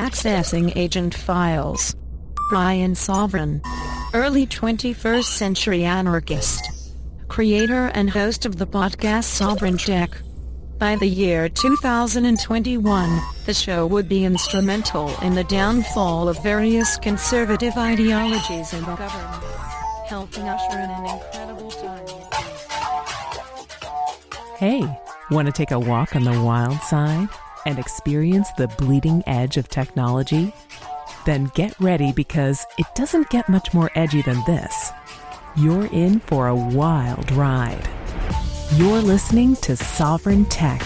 Accessing agent files. Brian Sovryn. Early 21st century anarchist. Creator and host of the podcast Sovryn Tech. By the year 2021, the show would be instrumental in the downfall of various conservative ideologies in the government, helping usher in an incredible time. Hey, want to take a walk on the wild side and experience the bleeding edge of technology? Then get ready, because it doesn't get much more edgy than this. You're in for a wild ride. You're listening to Sovryn Tech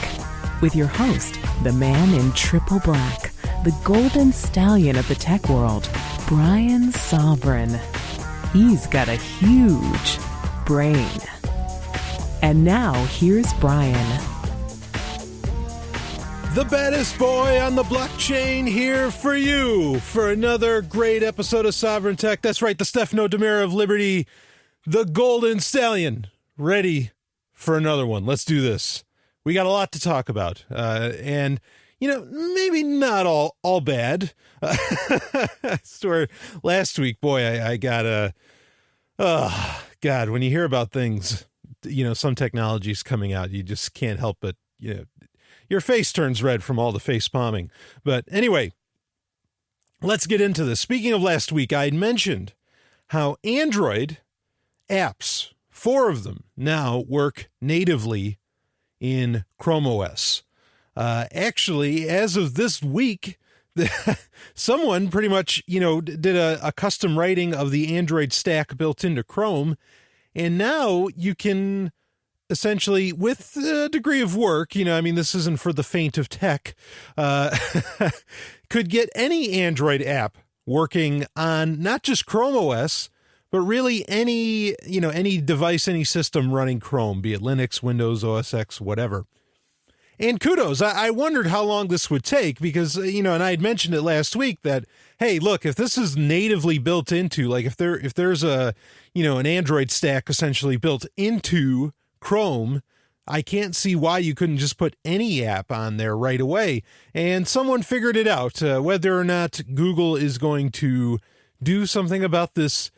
with your host, the man in triple black, the golden stallion of the tech world, Brian Sovryn. He's got a huge brain. And now here's Brian. The baddest boy on the blockchain here for you for another great episode of Sovryn Tech. That's right, the Stefano Demira of Liberty, the golden stallion, ready for another one. Let's do this. We got a lot to talk about. And, you know, maybe not all bad. I swear, last week, boy, I got a... Oh, God, when you hear about things, you know, some technologies coming out, you just can't help but, you know, your face turns red from all the face palming. But anyway, let's get into this. Speaking of last week, I had mentioned how Android apps, 4 of them now, work natively in Chrome OS. Actually, as of this week, someone pretty much, you know, did a custom writing of the Android stack built into Chrome, and now you can essentially, with a degree of work, you know, I mean, this isn't for the faint of tech, could get any Android app working on not just Chrome OS, but really any device, any system running Chrome, be it Linux, Windows, OS X, whatever. And kudos. I wondered how long this would take because, you know, and I had mentioned it last week that, hey, look, if this is natively built into, like if there's a, you know, an Android stack essentially built into Chrome, I can't see why you couldn't just put any app on there right away. And someone figured it out. Whether or not Google is going to do something about this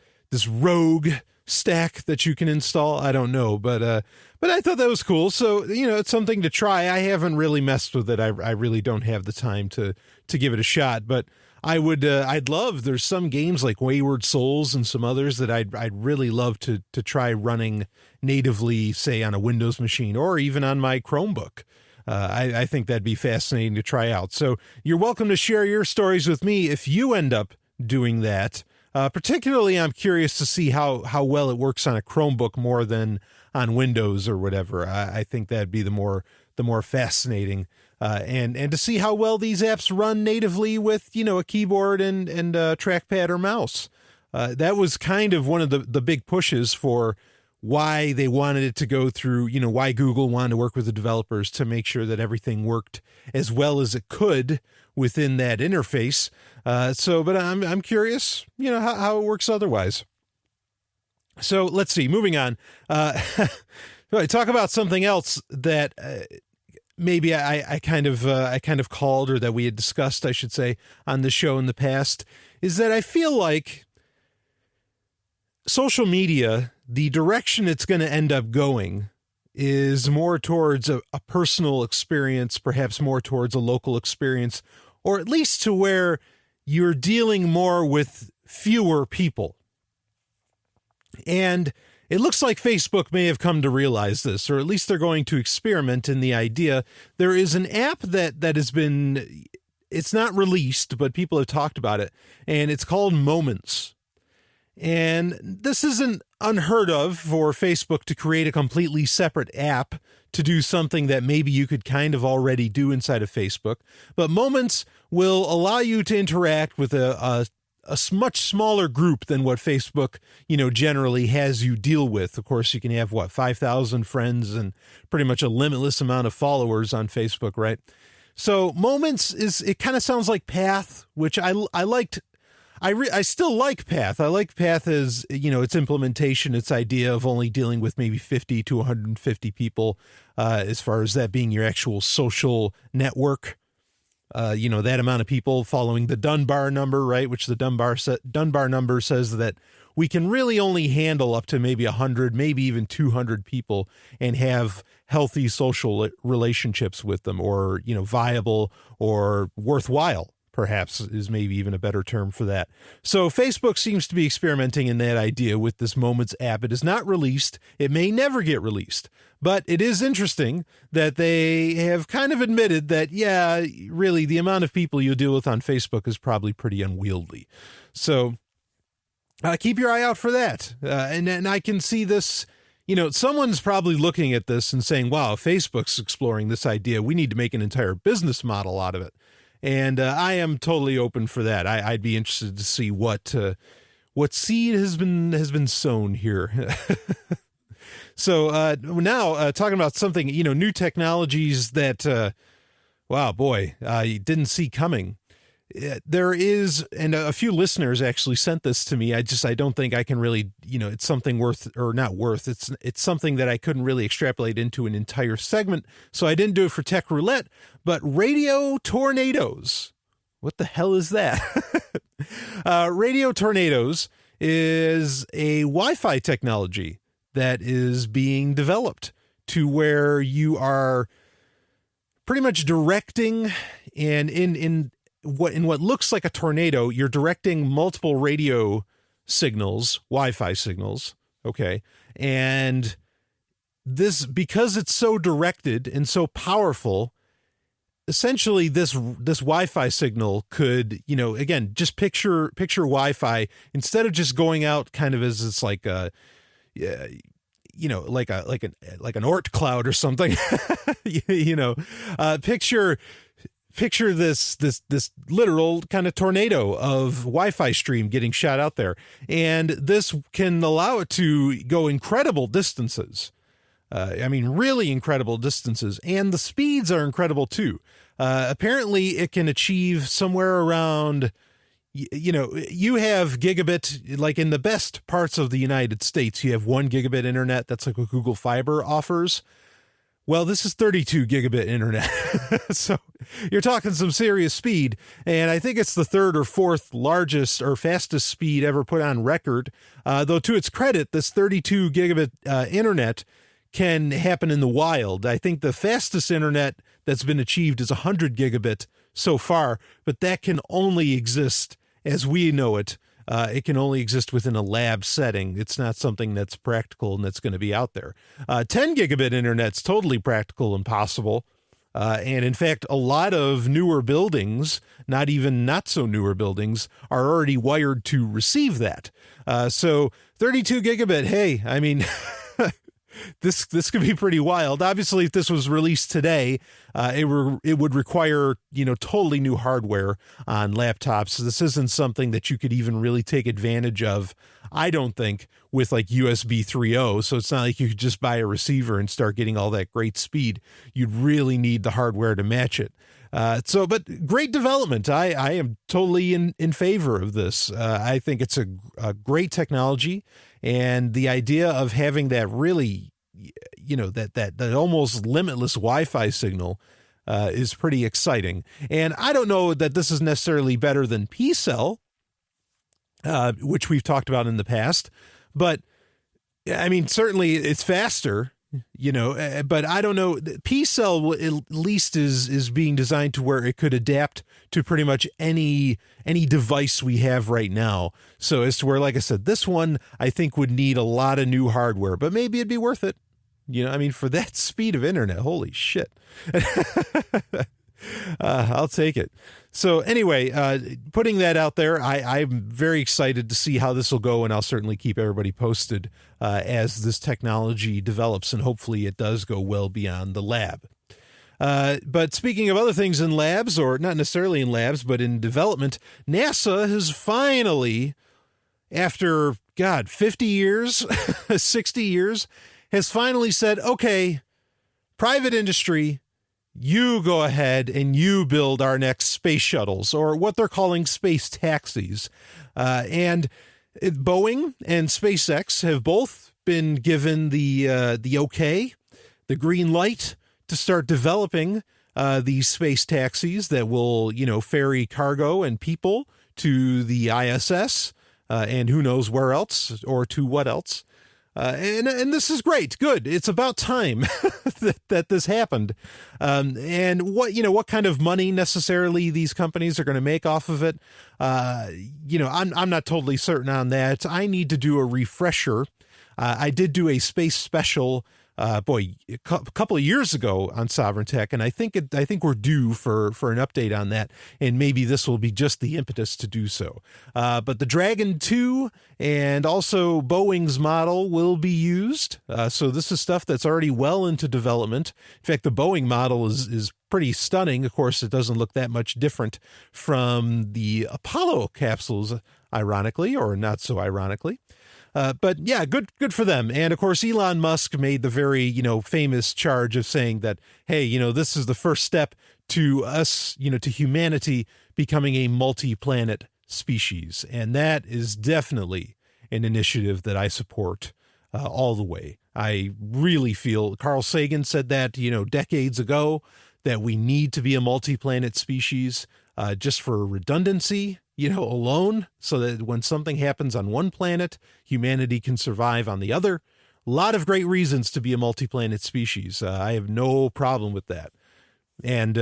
rogue stack that you can install, I don't know, but I thought that was cool. So, you know, it's something to try. I haven't really messed with it. I really don't have the time to give it a shot, but I'd love, there's some games like Wayward Souls and some others that I'd really love to try running natively, say on a Windows machine or even on my Chromebook. I think that'd be fascinating to try out. So you're welcome to share your stories with me if you end up doing that. Particularly, I'm curious to see how well it works on a Chromebook more than on Windows or whatever. I think that'd be the more fascinating, and to see how well these apps run natively with, you know, a keyboard and trackpad or mouse. That was kind of one of the big pushes for why they wanted it to go through, you know, why Google wanted to work with the developers to make sure that everything worked as well as it could within that interface. But I'm curious, you know, how it works otherwise. So let's see, moving on. Talk about something else that maybe I kind of called, or that we had discussed, I should say, on the show in the past, is that I feel like social media, the direction it's going to end up going is more towards a personal experience, perhaps more towards a local experience, or at least to where you're dealing more with fewer people. And it looks like Facebook may have come to realize this, or at least they're going to experiment in the idea. There is an app that has been, it's not released, but people have talked about it, and it's called Moments. And this isn't unheard of for Facebook to create a completely separate app to do something that maybe you could kind of already do inside of Facebook. But Moments will allow you to interact with a much smaller group than what Facebook, you know, generally has you deal with. Of course, you can have 5,000 friends and pretty much a limitless amount of followers on Facebook, right? So Moments it kind of sounds like Path, which I liked. I still like Path. I like Path as, you know, its implementation, its idea of only dealing with maybe 50 to 150 people, as far as that being your actual social network. that amount of people following the Dunbar number, right? Which the Dunbar number says that we can really only handle up to maybe 100, maybe even 200 people and have healthy social relationships with them, or, viable or worthwhile, perhaps is maybe even a better term for that. So Facebook seems to be experimenting in that idea with this Moments app. It is not released. It may never get released. But it is interesting that they have kind of admitted that, yeah, really, the amount of people you deal with on Facebook is probably pretty unwieldy. So keep your eye out for that. And I can see this, someone's probably looking at this and saying, wow, Facebook's exploring this idea. We need to make an entire business model out of it. And I am totally open for that. I'd be interested to see what seed has been sown here. So now talking about something, new technologies that, wow, boy, you didn't see coming. There is, and a few listeners actually sent this to me. I don't think I can really, it's something it's something that I couldn't really extrapolate into an entire segment. So I didn't do it for Tech Roulette, but radio tornadoes. What the hell is that? Radio tornadoes is a Wi-Fi technology that is being developed to where you are pretty much directing, and in what looks like a tornado, you're directing multiple radio signals, Wi-Fi signals, okay? And this, because it's so directed and so powerful, essentially this Wi-Fi signal could, again, just picture Wi-Fi, instead of just going out kind of as it's like a, like an Oort cloud or something, picture this literal kind of tornado of Wi-Fi stream getting shot out there. And this can allow it to go incredible distances. Really incredible distances. And the speeds are incredible too. Apparently it can achieve somewhere around, you have gigabit, like in the best parts of the United States, you have 1 gigabit internet. That's like what Google Fiber offers. Well, this is 32 gigabit internet. So you're talking some serious speed. And I think it's the third or fourth largest or fastest speed ever put on record. Though to its credit, this 32 gigabit internet can happen in the wild. I think the fastest internet that's been achieved is 100 gigabit so far, but that can only exist as we know it. It can only exist within a lab setting. It's not something that's practical and that's going to be out there. 10 gigabit internet's totally practical and possible. And in fact, a lot of newer buildings, not so newer buildings, are already wired to receive that. So 32 gigabit, hey, this could be pretty wild. Obviously, if this was released today, it would require, totally new hardware on laptops. This isn't something that you could even really take advantage of, I don't think, with like USB 3.0. So it's not like you could just buy a receiver and start getting all that great speed. You'd really need the hardware to match it. But great development. I am totally in favor of this. I think it's a great technology, and the idea of having that really, that almost limitless Wi-Fi signal is pretty exciting. And I don't know that this is necessarily better than P-Cell, which we've talked about in the past, but certainly it's faster. But I don't know. P-Cell at least is being designed to where it could adapt to pretty much any device we have right now. So as to where, like I said, this one I think would need a lot of new hardware, but maybe it'd be worth it. For that speed of internet, holy shit. I'll take it. So anyway, putting that out there, I'm very excited to see how this will go, and I'll certainly keep everybody posted as this technology develops, and hopefully it does go well beyond the lab. But speaking of other things in labs, or not necessarily in labs, but in development, NASA has finally, after, 50 years, 60 years, has finally said, okay, private industry, you go ahead and you build our next space shuttles, or what they're calling space taxis. And Boeing and SpaceX have both been given the okay, the green light to start developing these space taxis that will, ferry cargo and people to the ISS and who knows where else or to what else. And this is great. Good. It's about time that this happened. And what kind of money necessarily these companies are going to make off of it. I'm not totally certain on that. I need to do a refresher. I did do a space special, a couple of years ago on Sovryn Tech, and I think we're due for an update on that, and maybe this will be just the impetus to do so. But the Dragon 2 and also Boeing's model will be used. So this is stuff that's already well into development. In fact, the Boeing model is pretty stunning. Of course, it doesn't look that much different from the Apollo capsules, ironically, or not so ironically. But yeah, good for them. And of course, Elon Musk made the very, famous charge of saying that, hey, this is the first step to us, to humanity becoming a multi-planet species. And that is definitely an initiative that I support all the way. I really feel Carl Sagan said that, decades ago, that we need to be a multi-planet species just for redundancy, alone, so that when something happens on one planet, humanity can survive on the other. A lot of great reasons to be a multi-planet species. I have no problem with that. And,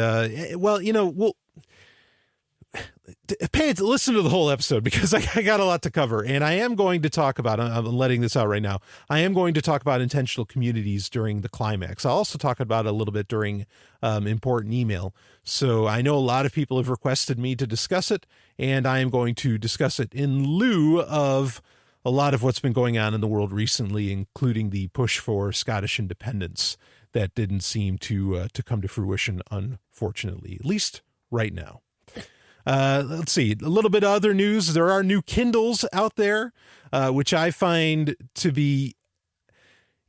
listen to the whole episode because I got a lot to cover. And I am going to talk about, I'm letting this out right now, I am going to talk about intentional communities during the climax. I'll also talk about it a little bit during important email. So I know a lot of people have requested me to discuss it, and I am going to discuss it in lieu of a lot of what's been going on in the world recently, including the push for Scottish independence that didn't seem to come to fruition, unfortunately, at least right now. Let's see, a little bit of other news. There are new Kindles out there, which I find to be,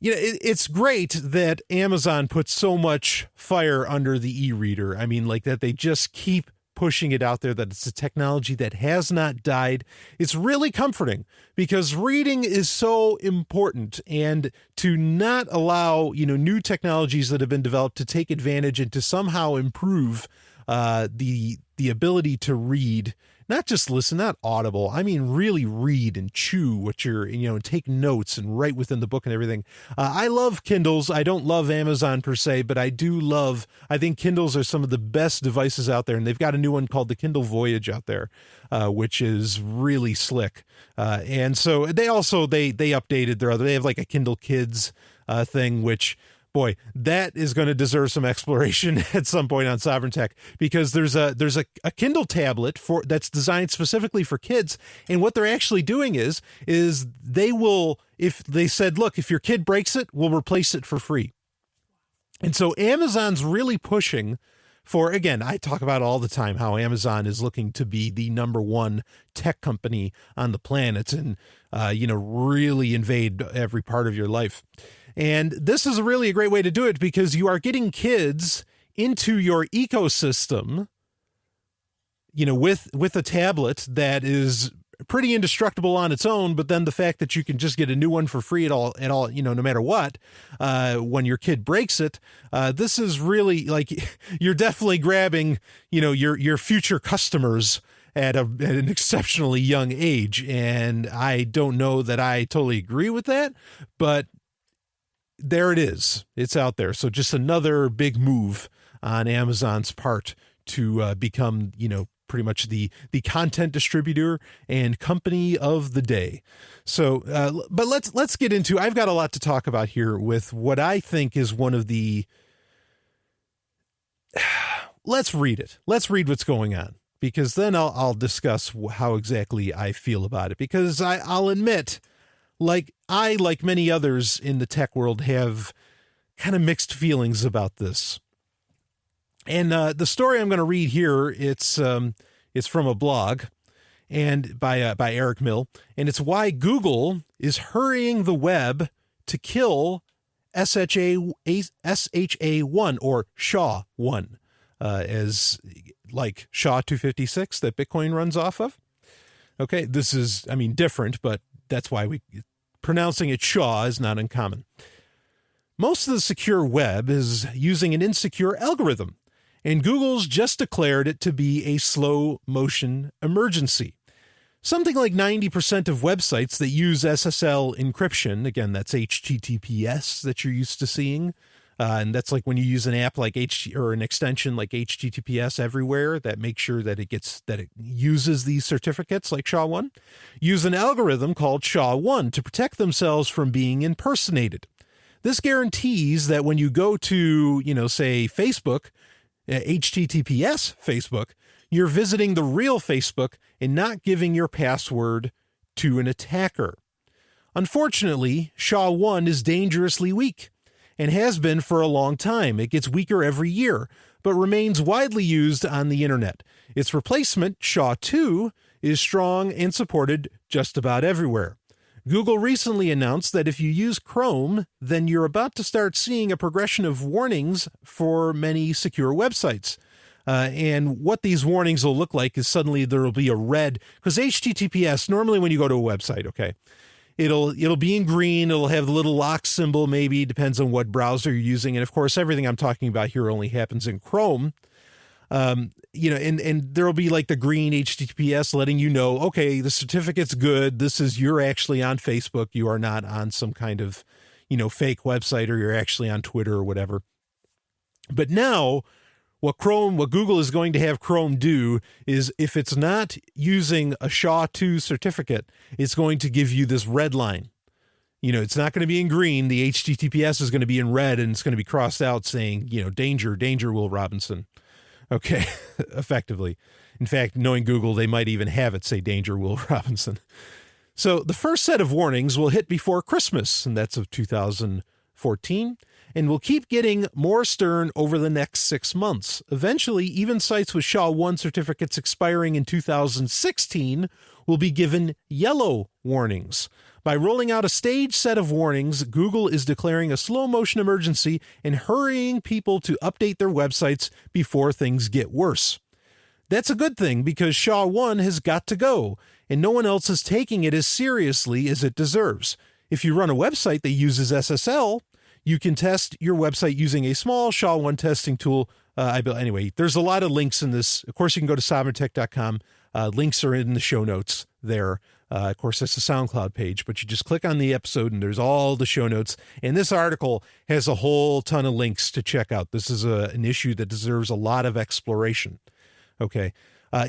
it's great that Amazon puts so much fire under the e-reader. I mean, like that they just keep pushing it out there, that it's a technology that has not died. It's really comforting because reading is so important, and to not allow, new technologies that have been developed to take advantage and to somehow improve the ability to read, not just listen, not audible. I mean, really read and chew what you're, and take notes and write within the book and everything. I love Kindles. I don't love Amazon per se, but I think Kindles are some of the best devices out there. And they've got a new one called the Kindle Voyage out there, which is really slick. And so they updated they have like a Kindle Kids thing, which, boy, that is going to deserve some exploration at some point on Sovryn Tech, because there's a Kindle tablet that's designed specifically for kids. And what they're actually doing is they will, if they said, look, if your kid breaks it, we'll replace it for free. And so Amazon's really pushing for, again, I talk about all the time how Amazon is looking to be the number one tech company on the planet and, really invade every part of your life. And this is really a great way to do it because you are getting kids into your ecosystem, with a tablet that is pretty indestructible on its own. But then the fact that you can just get a new one for free at all, no matter what, when your kid breaks it, this is really like you're definitely grabbing, your future customers at an exceptionally young age. And I don't know that I totally agree with that, but there it is. It's out there. So just another big move on Amazon's part to become, pretty much the content distributor and company of the day. So, but let's get into, I've got a lot to talk about here with what I think is one of the, let's read it. Let's read what's going on, because then I'll discuss how exactly I feel about it, because I'll admit, like many others in the tech world, have kind of mixed feelings about this. And the story I'm going to read here, it's from a blog and by Eric Mill, and it's why Google is hurrying the web to kill SHA-1 or SHA-1, as like SHA-256 that Bitcoin runs off of. Okay, this is, different, but that's why pronouncing it Shaw is not uncommon. Most of the secure web is using an insecure algorithm, and Google's just declared it to be a slow motion emergency. Something like 90% of websites that use SSL encryption, again, that's HTTPS that you're used to seeing, and that's like when you use an app like or an extension like HTTPS everywhere that makes sure that it uses these certificates like SHA-1, use an algorithm called SHA-1 to protect themselves from being impersonated. This guarantees that when you go to, say Facebook, HTTPS Facebook, you're visiting the real Facebook and not giving your password to an attacker. Unfortunately, SHA-1 is dangerously weak and has been for a long time. It gets weaker every year, but remains widely used on the internet. Its replacement, SHA-2, is strong and supported just about everywhere. Google recently announced that if you use Chrome, then you're about to start seeing a progression of warnings for many secure websites. And what these warnings will look like is suddenly there will be a red, because HTTPS, normally when you go to a website, okay, it'll be in green, it'll have the little lock symbol, maybe, depends on what browser you're using. And of course, everything I'm talking about here only happens in Chrome. And there'll be like the green HTTPS letting you know, okay, the certificate's good. You're actually on Facebook. You are not on some kind of, fake website, or you're actually on Twitter or whatever. But now what Google is going to have Chrome do is, if it's not using a SHA-2 certificate, it's going to give you this red line. It's not going to be in green. The HTTPS is going to be in red, and it's going to be crossed out saying, danger, Will Robinson. Okay, effectively. In fact, knowing Google, they might even have it say danger, Will Robinson. So the first set of warnings will hit before Christmas, and that's of 2014, and will keep getting more stern over the next 6 months. Eventually, even sites with SHA-1 certificates expiring in 2016 will be given yellow warnings. By rolling out a staged set of warnings, Google is declaring a slow motion emergency and hurrying people to update their websites before things get worse. That's a good thing, because SHA-1 has got to go, and no one else is taking it as seriously as it deserves. If you run a website that uses SSL, you can test your website using a small SHA-1 testing tool. Anyway, there's a lot of links in this. Of course, you can go to sovryntech.com. Links are in the show notes there. Of course, that's the SoundCloud page, but you just click on the episode and there's all the show notes. And this article has a whole ton of links to check out. This is an issue that deserves a lot of exploration. Okay.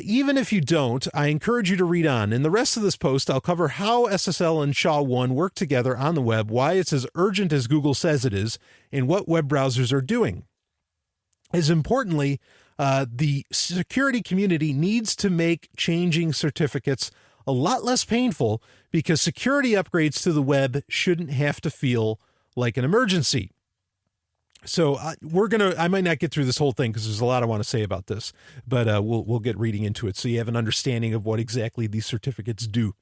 Even if you don't, I encourage you to read on. In the rest of this post, I'll cover how SSL and SHA-1 work together on the web, why it's as urgent as Google says it is, and what web browsers are doing. As importantly, the security community needs to make changing certificates a lot less painful, because security upgrades to the web shouldn't have to feel like an emergency. So I might not get through this whole thing because there's a lot I want to say about this, but we'll get reading into it so you have an understanding of what exactly these certificates do.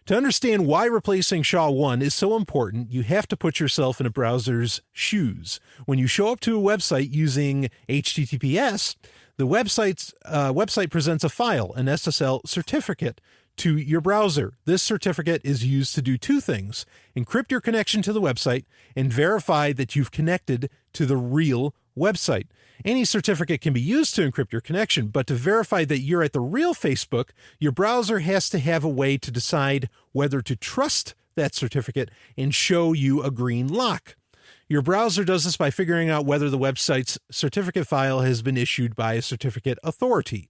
To understand why replacing SHA-1 is so important, you have to put yourself in a browser's shoes. When you show up to a website using HTTPS, the website presents a file, an SSL certificate, to your browser. This certificate is used to do two things: encrypt your connection to the website and verify that you've connected to the real website. Any certificate can be used to encrypt your connection, but to verify that you're at the real Facebook, your browser has to have a way to decide whether to trust that certificate and show you a green lock. Your browser does this by figuring out whether the website's certificate file has been issued by a certificate authority.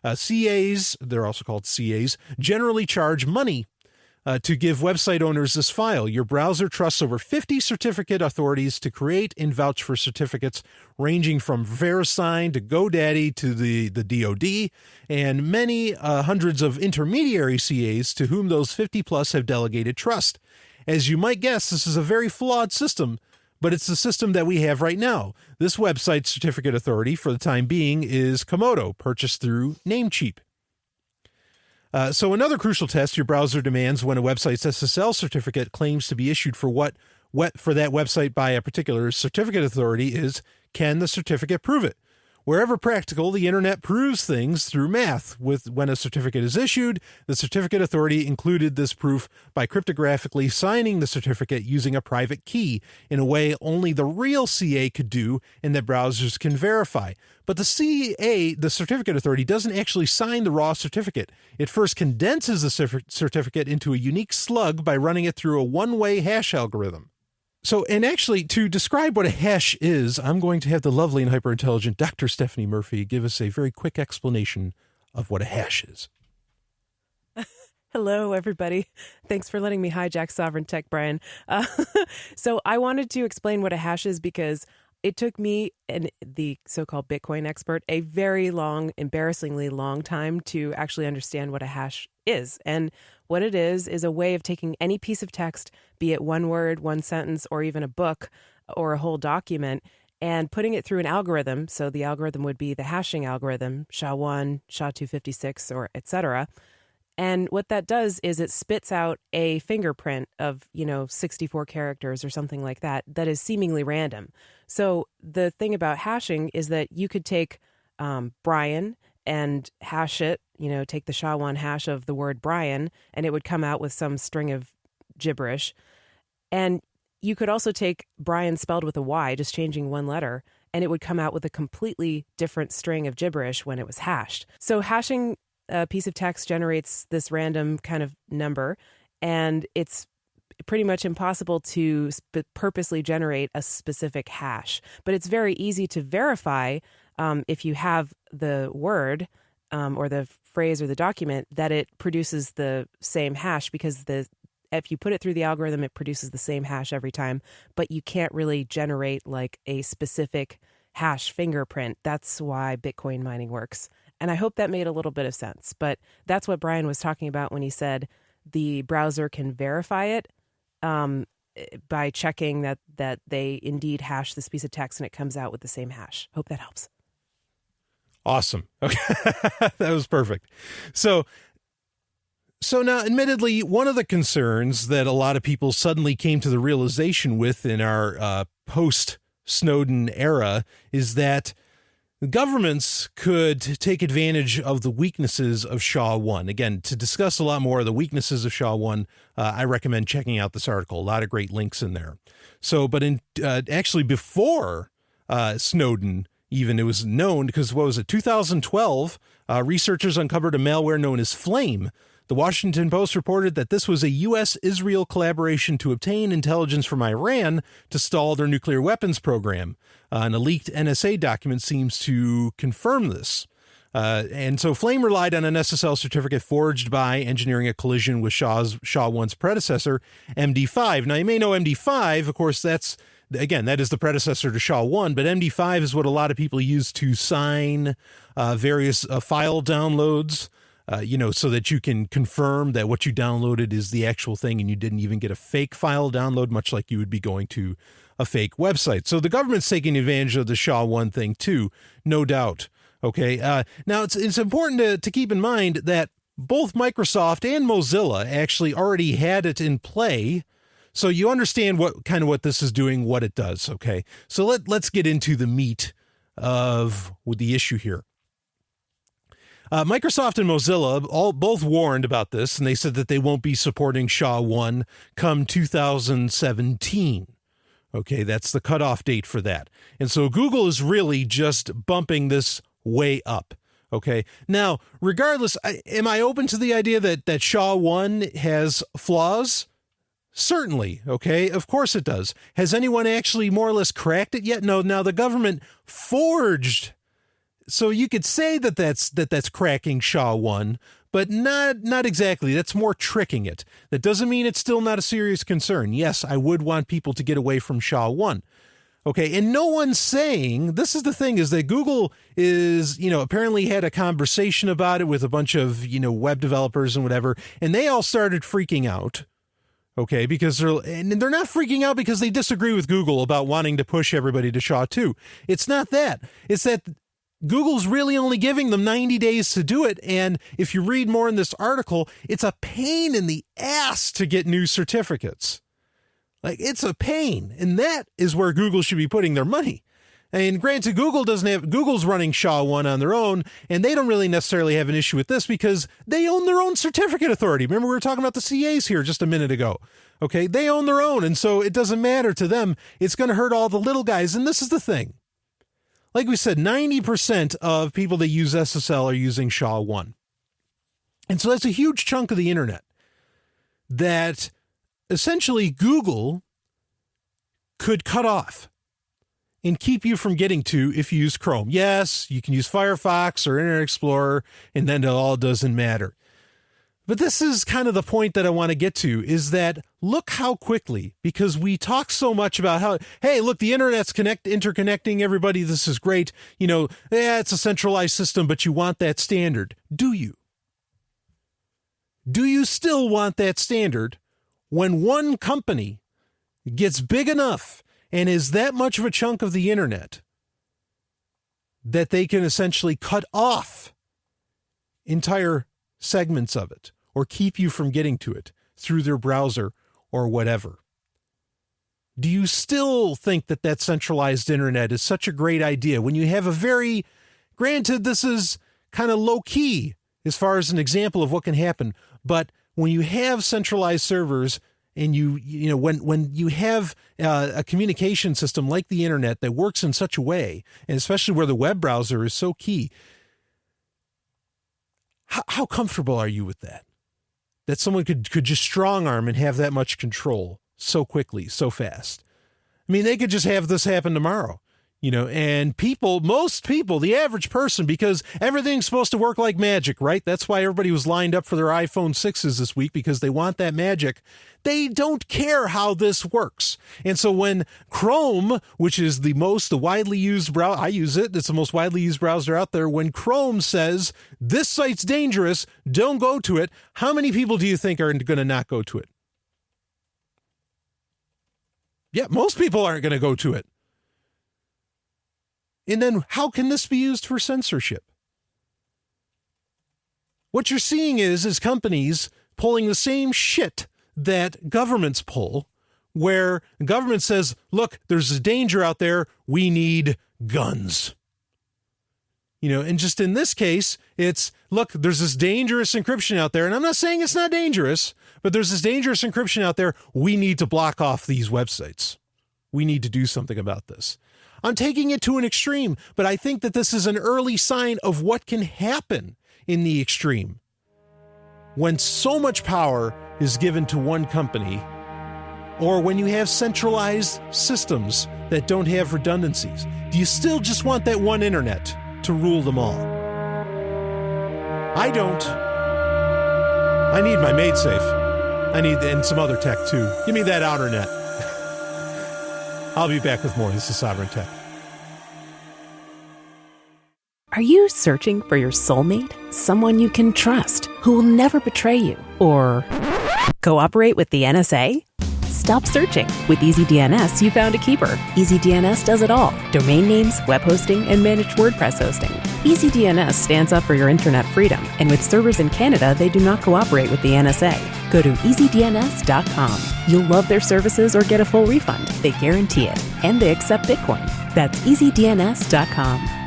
CAs, they're also called CAs, generally charge money to give website owners this file. Your browser trusts over 50 certificate authorities to create and vouch for certificates, ranging from VeriSign to GoDaddy to the DoD, and many hundreds of intermediary CAs to whom those 50 plus have delegated trust. As you might guess, this is a very flawed system, but it's the system that we have right now. This website certificate authority, for the time being, is Komodo, purchased through Namecheap. So another crucial test your browser demands when a website's SSL certificate claims to be issued for that website by a particular certificate authority is, can the certificate prove it? Wherever practical, the internet proves things through math. When a certificate is issued, the certificate authority included this proof by cryptographically signing the certificate using a private key in a way only the real CA could do and that browsers can verify. But the CA, the certificate authority, doesn't actually sign the raw certificate. It first condenses the certificate into a unique slug by running it through a one-way hash algorithm. So, and actually, to describe what a hash is, I'm going to have the lovely and hyper-intelligent Dr. Stephanie Murphy give us a very quick explanation of what a hash is. Hello, everybody. Thanks for letting me hijack Sovereign Tech, Brian. So I wanted to explain what a hash is because it took me and the so-called Bitcoin expert a very long, embarrassingly long time to actually understand what a hash is. And what it is a way of taking any piece of text, be it one word, one sentence, or even a book or a whole document, and putting it through an algorithm. So the algorithm would be the hashing algorithm, SHA-1, SHA-256, or etc. And what that does is it spits out a fingerprint of, 64 characters or something like that is seemingly random. So the thing about hashing is that you could take Brian and hash it, take the SHA-1 hash of the word Brian, and it would come out with some string of gibberish. And you could also take Brian spelled with a Y, just changing one letter, and it would come out with a completely different string of gibberish when it was hashed. So hashing a piece of text generates this random kind of number, and it's pretty much impossible to purposely generate a specific hash. But it's very easy to verify if you have the word or the phrase or the document that it produces the same hash, because if you put it through the algorithm, it produces the same hash every time, but you can't really generate like a specific hash fingerprint. That's why Bitcoin mining works. And I hope that made a little bit of sense. But that's what Brian was talking about when he said the browser can verify it by checking that they indeed hash this piece of text and it comes out with the same hash. Hope that helps. Awesome. Okay. That was perfect. So now, admittedly, one of the concerns that a lot of people suddenly came to the realization with in our post-Snowden era is that governments could take advantage of the weaknesses of SHA-1. Again, to discuss a lot more of the weaknesses of SHA-1, I recommend checking out this article. A lot of great links in there. So, but actually before Snowden, even it was known, because 2012, researchers uncovered a malware known as Flame. The Washington Post reported that this was a U.S.-Israel collaboration to obtain intelligence from Iran to stall their nuclear weapons program. And a leaked NSA document seems to confirm this. And so Flame relied on an SSL certificate forged by engineering a collision with SHA-1's predecessor, MD5. Now, you may know MD5, of course, that is the predecessor to SHA-1, but MD5 is what a lot of people use to sign various file downloads, so that you can confirm that what you downloaded is the actual thing and you didn't even get a fake file download, much like you would be going to a fake website. So the government's taking advantage of the SHA-1 thing too, no doubt. Okay. Now it's important to keep in mind that both Microsoft and Mozilla actually already had it in play. So you understand what this is doing, what it does. Okay. So let's get into the meat of the issue here. Microsoft and Mozilla both warned about this, and they said that they won't be supporting SHA-1 come 2017. Okay, that's the cutoff date for that. And so Google is really just bumping this way up. Okay, now, regardless, am I open to the idea that SHA-1 has flaws? Certainly. Okay, of course it does. Has anyone actually more or less cracked it yet? No. Now the government forged. So you could say that's cracking SHA-1, but not exactly. That's more tricking it. That doesn't mean it's still not a serious concern. Yes, I would want people to get away from SHA-1. Okay, and no one's saying, this is the thing, is that Google is, apparently had a conversation about it with a bunch of, web developers and whatever, and they all started freaking out. Okay, because they're not freaking out because they disagree with Google about wanting to push everybody to SHA-2. It's not that. It's that Google's really only giving them 90 days to do it. And if you read more in this article, it's a pain in the ass to get new certificates. Like, it's a pain. And that is where Google should be putting their money. And granted, Google's running SHA-1 on their own, and they don't really necessarily have an issue with this because they own their own certificate authority. Remember, we were talking about the CAs here just a minute ago. Okay, they own their own, and so it doesn't matter to them. It's going to hurt all the little guys, and this is the thing. Like we said, 90% of people that use SSL are using SHA-1. And so that's a huge chunk of the internet that essentially Google could cut off and keep you from getting to if you use Chrome. Yes, you can use Firefox or Internet Explorer, and then it all doesn't matter. But this is kind of the point that I want to get to, is that look how quickly, because we talk so much about how, hey, look, the internet's interconnecting everybody. This is great. It's a centralized system, but you want that standard. Do you? Do you still want that standard when one company gets big enough and is that much of a chunk of the internet that they can essentially cut off entire segments of it or keep you from getting to it through their browser or whatever? Do you still think that that centralized internet is such a great idea when you have granted, this is kind of low key as far as an example of what can happen, but when you have centralized servers and when you have a communication system like the internet that works in such a way, and especially where the web browser is so key, how comfortable are you with that? That someone could just strong arm and have that much control so quickly, so fast. I mean, they could just have this happen tomorrow, and most people, the average person, because everything's supposed to work like magic, right? That's why everybody was lined up for their iPhone 6s this week, because they want that magic. They don't care how this works. And so when Chrome, which is the widely used browser, I use it, it's the most widely used browser out there. When Chrome says, this site's dangerous, don't go to it, how many people do you think are going to not go to it? Yeah, most people aren't going to go to it. And then how can this be used for censorship? What you're seeing is companies pulling the same shit that governments pull, where the government says, look, there's a danger out there. We need guns. And just in this case, it's, look, there's this dangerous encryption out there. And I'm not saying it's not dangerous, but there's this dangerous encryption out there. We need to block off these websites. We need to do something about this. I'm taking it to an extreme, but I think that this is an early sign of what can happen in the extreme when so much power is given to one company, or when you have centralized systems that don't have redundancies. Do you still just want that one internet to rule them all? I don't. I need my maid safe. And some other tech too. Give me that outer net. I'll be back with more. This is Sovryn Tech. Are you searching for your soulmate? Someone you can trust, who will never betray you? Or cooperate with the NSA? Stop searching. With EasyDNS, you found a keeper. EasyDNS does it all. Domain names, web hosting, and managed WordPress hosting. EasyDNS stands up for your internet freedom. And with servers in Canada, they do not cooperate with the NSA. Go to EasyDNS.com. You'll love their services or get a full refund. They guarantee it. And they accept Bitcoin. That's EasyDNS.com.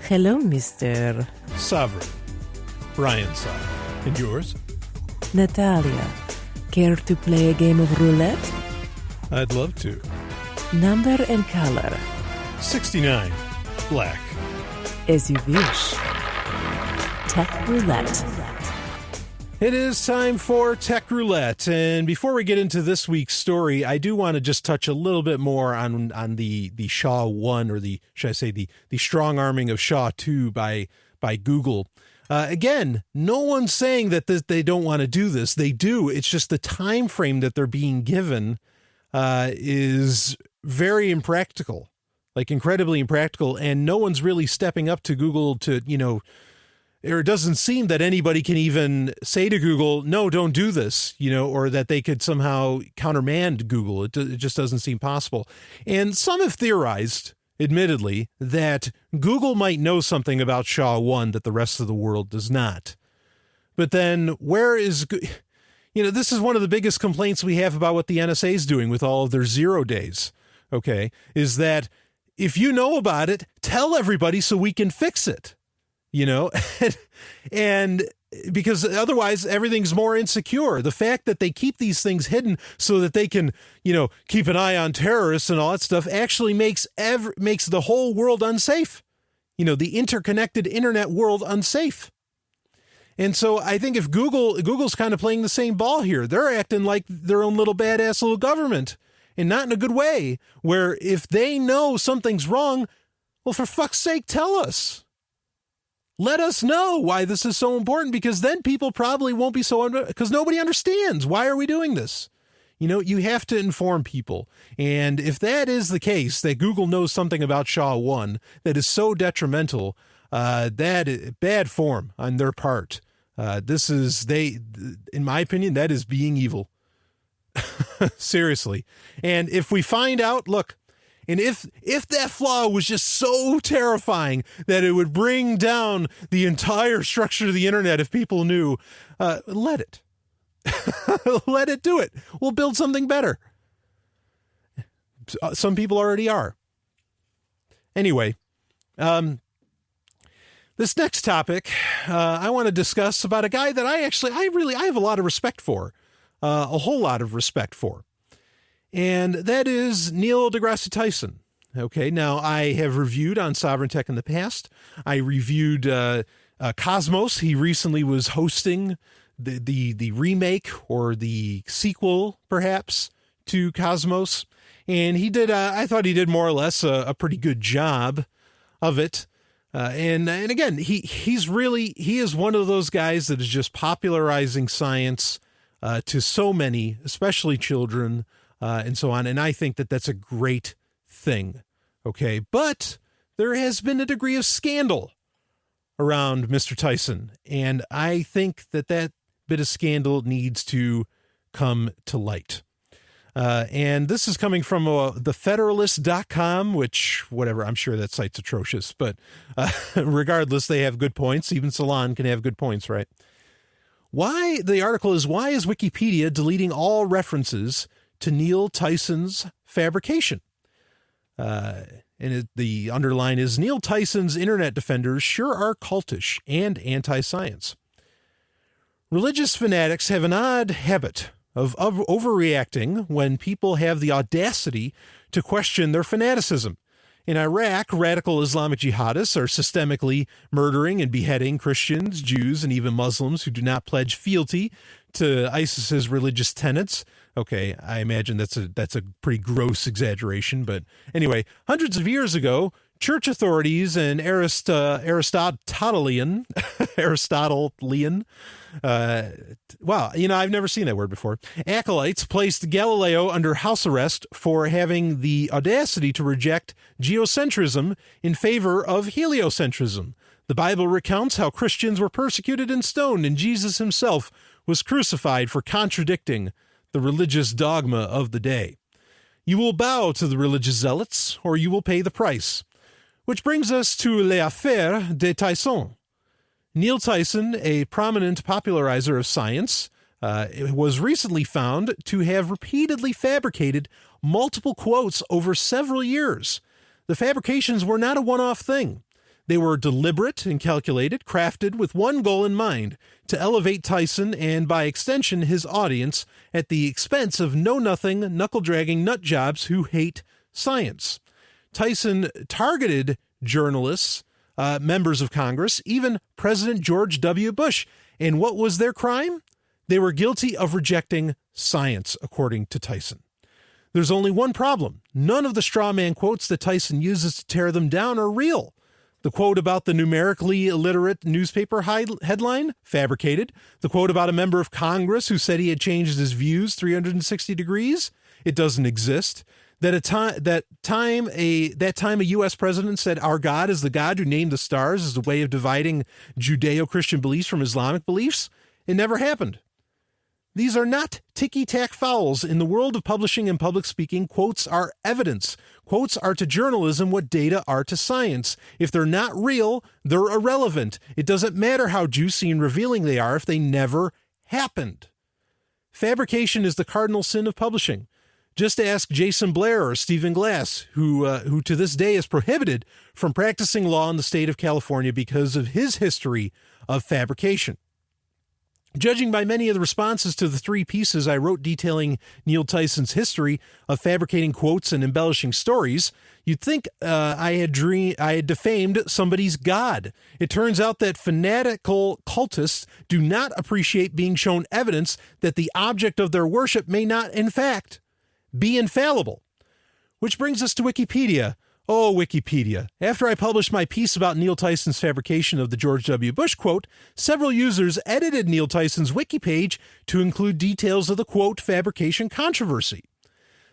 Hello, Mr. Sovryn. Brian Sovryn. And yours? Natalia. Care to play a game of roulette? I'd love to. Number and color? 69. Black. As you wish. Tech Roulette. It is time for Tech Roulette, and before we get into this week's story, I do want to just touch a little bit more on the SHA-1, or the strong arming of SHA-2 by Google. Again, no one's saying that they don't want to do this. They do. It's just the time frame that they're being given is very impractical, like incredibly impractical, and no one's really stepping up to Google to, or it doesn't seem that anybody can even say to Google, no, don't do this, or that they could somehow countermand Google. It just doesn't seem possible. And some have theorized, admittedly, that Google might know something about SHA-1 that the rest of the world does not. But then where is, This is one of the biggest complaints we have about what the NSA is doing with all of their 0 days, okay, is that if you know about it, tell everybody so we can fix it, and because otherwise everything's more insecure. The fact that they keep these things hidden so that they can, keep an eye on terrorists and all that stuff actually makes the whole world unsafe. The interconnected internet world unsafe. And so I think if Google's kind of playing the same ball here, they're acting like their own little badass little government, and not in a good way, where if they know something's wrong, well, for fuck's sake, tell us. Let us know why this is so important, because then people probably won't be because nobody understands. Why are we doing this? You have to inform people. And if that is the case, that Google knows something about SHA-1 that is so detrimental, that is bad form on their part. In my opinion, that is being evil. Seriously. And if we find out, look, and if that flaw was just so terrifying that it would bring down the entire structure of the internet if people knew, let it. Let it do it. We'll build something better. Some people already are. Anyway, this next topic, I want to discuss about a guy that I have a lot of respect for, a whole lot of respect for. And that is Neil deGrasse Tyson. Okay, now I have reviewed on Sovryn Tech in the past. I reviewed Cosmos. He recently was hosting the remake or the sequel, perhaps, to Cosmos. And he did, I thought he did more or less a pretty good job of it. And again, he is one of those guys that is just popularizing science to so many, especially children, and so on. And I think that that's a great thing. Okay. But there has been a degree of scandal around Mr. Tyson. And I think that bit of scandal needs to come to light. And this is coming from thefederalist.com, which, whatever, I'm sure that site's atrocious, but regardless, they have good points. Even Salon can have good points, right? The article is, why is Wikipedia deleting all references to Neil Tyson's fabrication? The underline is, Neil Tyson's internet defenders sure are cultish and anti-science. Religious fanatics have an odd habit of overreacting when people have the audacity to question their fanaticism. In Iraq, radical Islamic jihadists are systemically murdering and beheading Christians, Jews, and even Muslims who do not pledge fealty to ISIS's religious tenets. Okay, I imagine that's a pretty gross exaggeration, but anyway, hundreds of years ago, church authorities and Aristotelian, wow, I've never seen that word before. Acolytes placed Galileo under house arrest for having the audacity to reject geocentrism in favor of heliocentrism. The Bible recounts how Christians were persecuted and stoned, and Jesus himself was crucified for contradicting the religious dogma of the day. You will bow to the religious zealots, or you will pay the price. Which brings us to l'affaire de Tyson. Neil Tyson, a prominent popularizer of science, was recently found to have repeatedly fabricated multiple quotes over several years. The fabrications were not a one-off thing. They were deliberate and calculated, crafted with one goal in mind, to elevate Tyson and, by extension, his audience at the expense of know-nothing, knuckle-dragging nutjobs who hate science. Tyson targeted journalists, members of Congress, even President George W. Bush. And what was their crime? They were guilty of rejecting science, according to Tyson. There's only one problem. None of the straw man quotes that Tyson uses to tear them down are real. The quote about the numerically illiterate newspaper headline, fabricated. The quote about a member of Congress who said he had changed his views 360 degrees, it doesn't exist. That time a U.S. president said our God is the God who named the stars as a way of dividing Judeo-Christian beliefs from Islamic beliefs, it never happened. These are not ticky-tack fouls. In the world of publishing and public speaking, quotes are evidence. Quotes are to journalism what data are to science. If they're not real, they're irrelevant. It doesn't matter how juicy and revealing they are if they never happened. Fabrication is the cardinal sin of publishing. Just ask Jason Blair or Stephen Glass, who to this day is prohibited from practicing law in the state of California because of his history of fabrication. Judging by many of the responses to the 3 pieces I wrote detailing Neil Tyson's history of fabricating quotes and embellishing stories, you'd think I had defamed somebody's god. It turns out that fanatical cultists do not appreciate being shown evidence that the object of their worship may not, in fact, be infallible. Which brings us to Wikipedia. Oh, Wikipedia. After I published my piece about Neil Tyson's fabrication of the George W. Bush quote, several users edited Neil Tyson's wiki page to include details of the quote fabrication controversy.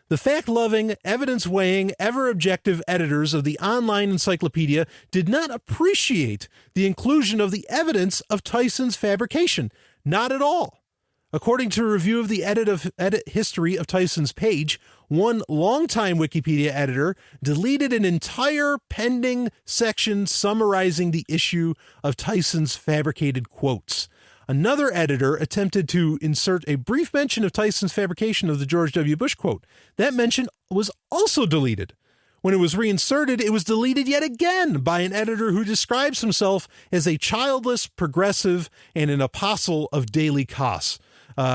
The fact-loving, evidence-weighing, ever-objective editors of the online encyclopedia did not appreciate the inclusion of the evidence of Tyson's fabrication. Not at all. According to a review of the edit history of Tyson's page, one longtime Wikipedia editor deleted an entire pending section summarizing the issue of Tyson's fabricated quotes. Another editor attempted to insert a brief mention of Tyson's fabrication of the George W. Bush quote. That mention was also deleted. When it was reinserted, it was deleted yet again by an editor who describes himself as a childless progressive and an apostle of daily costs.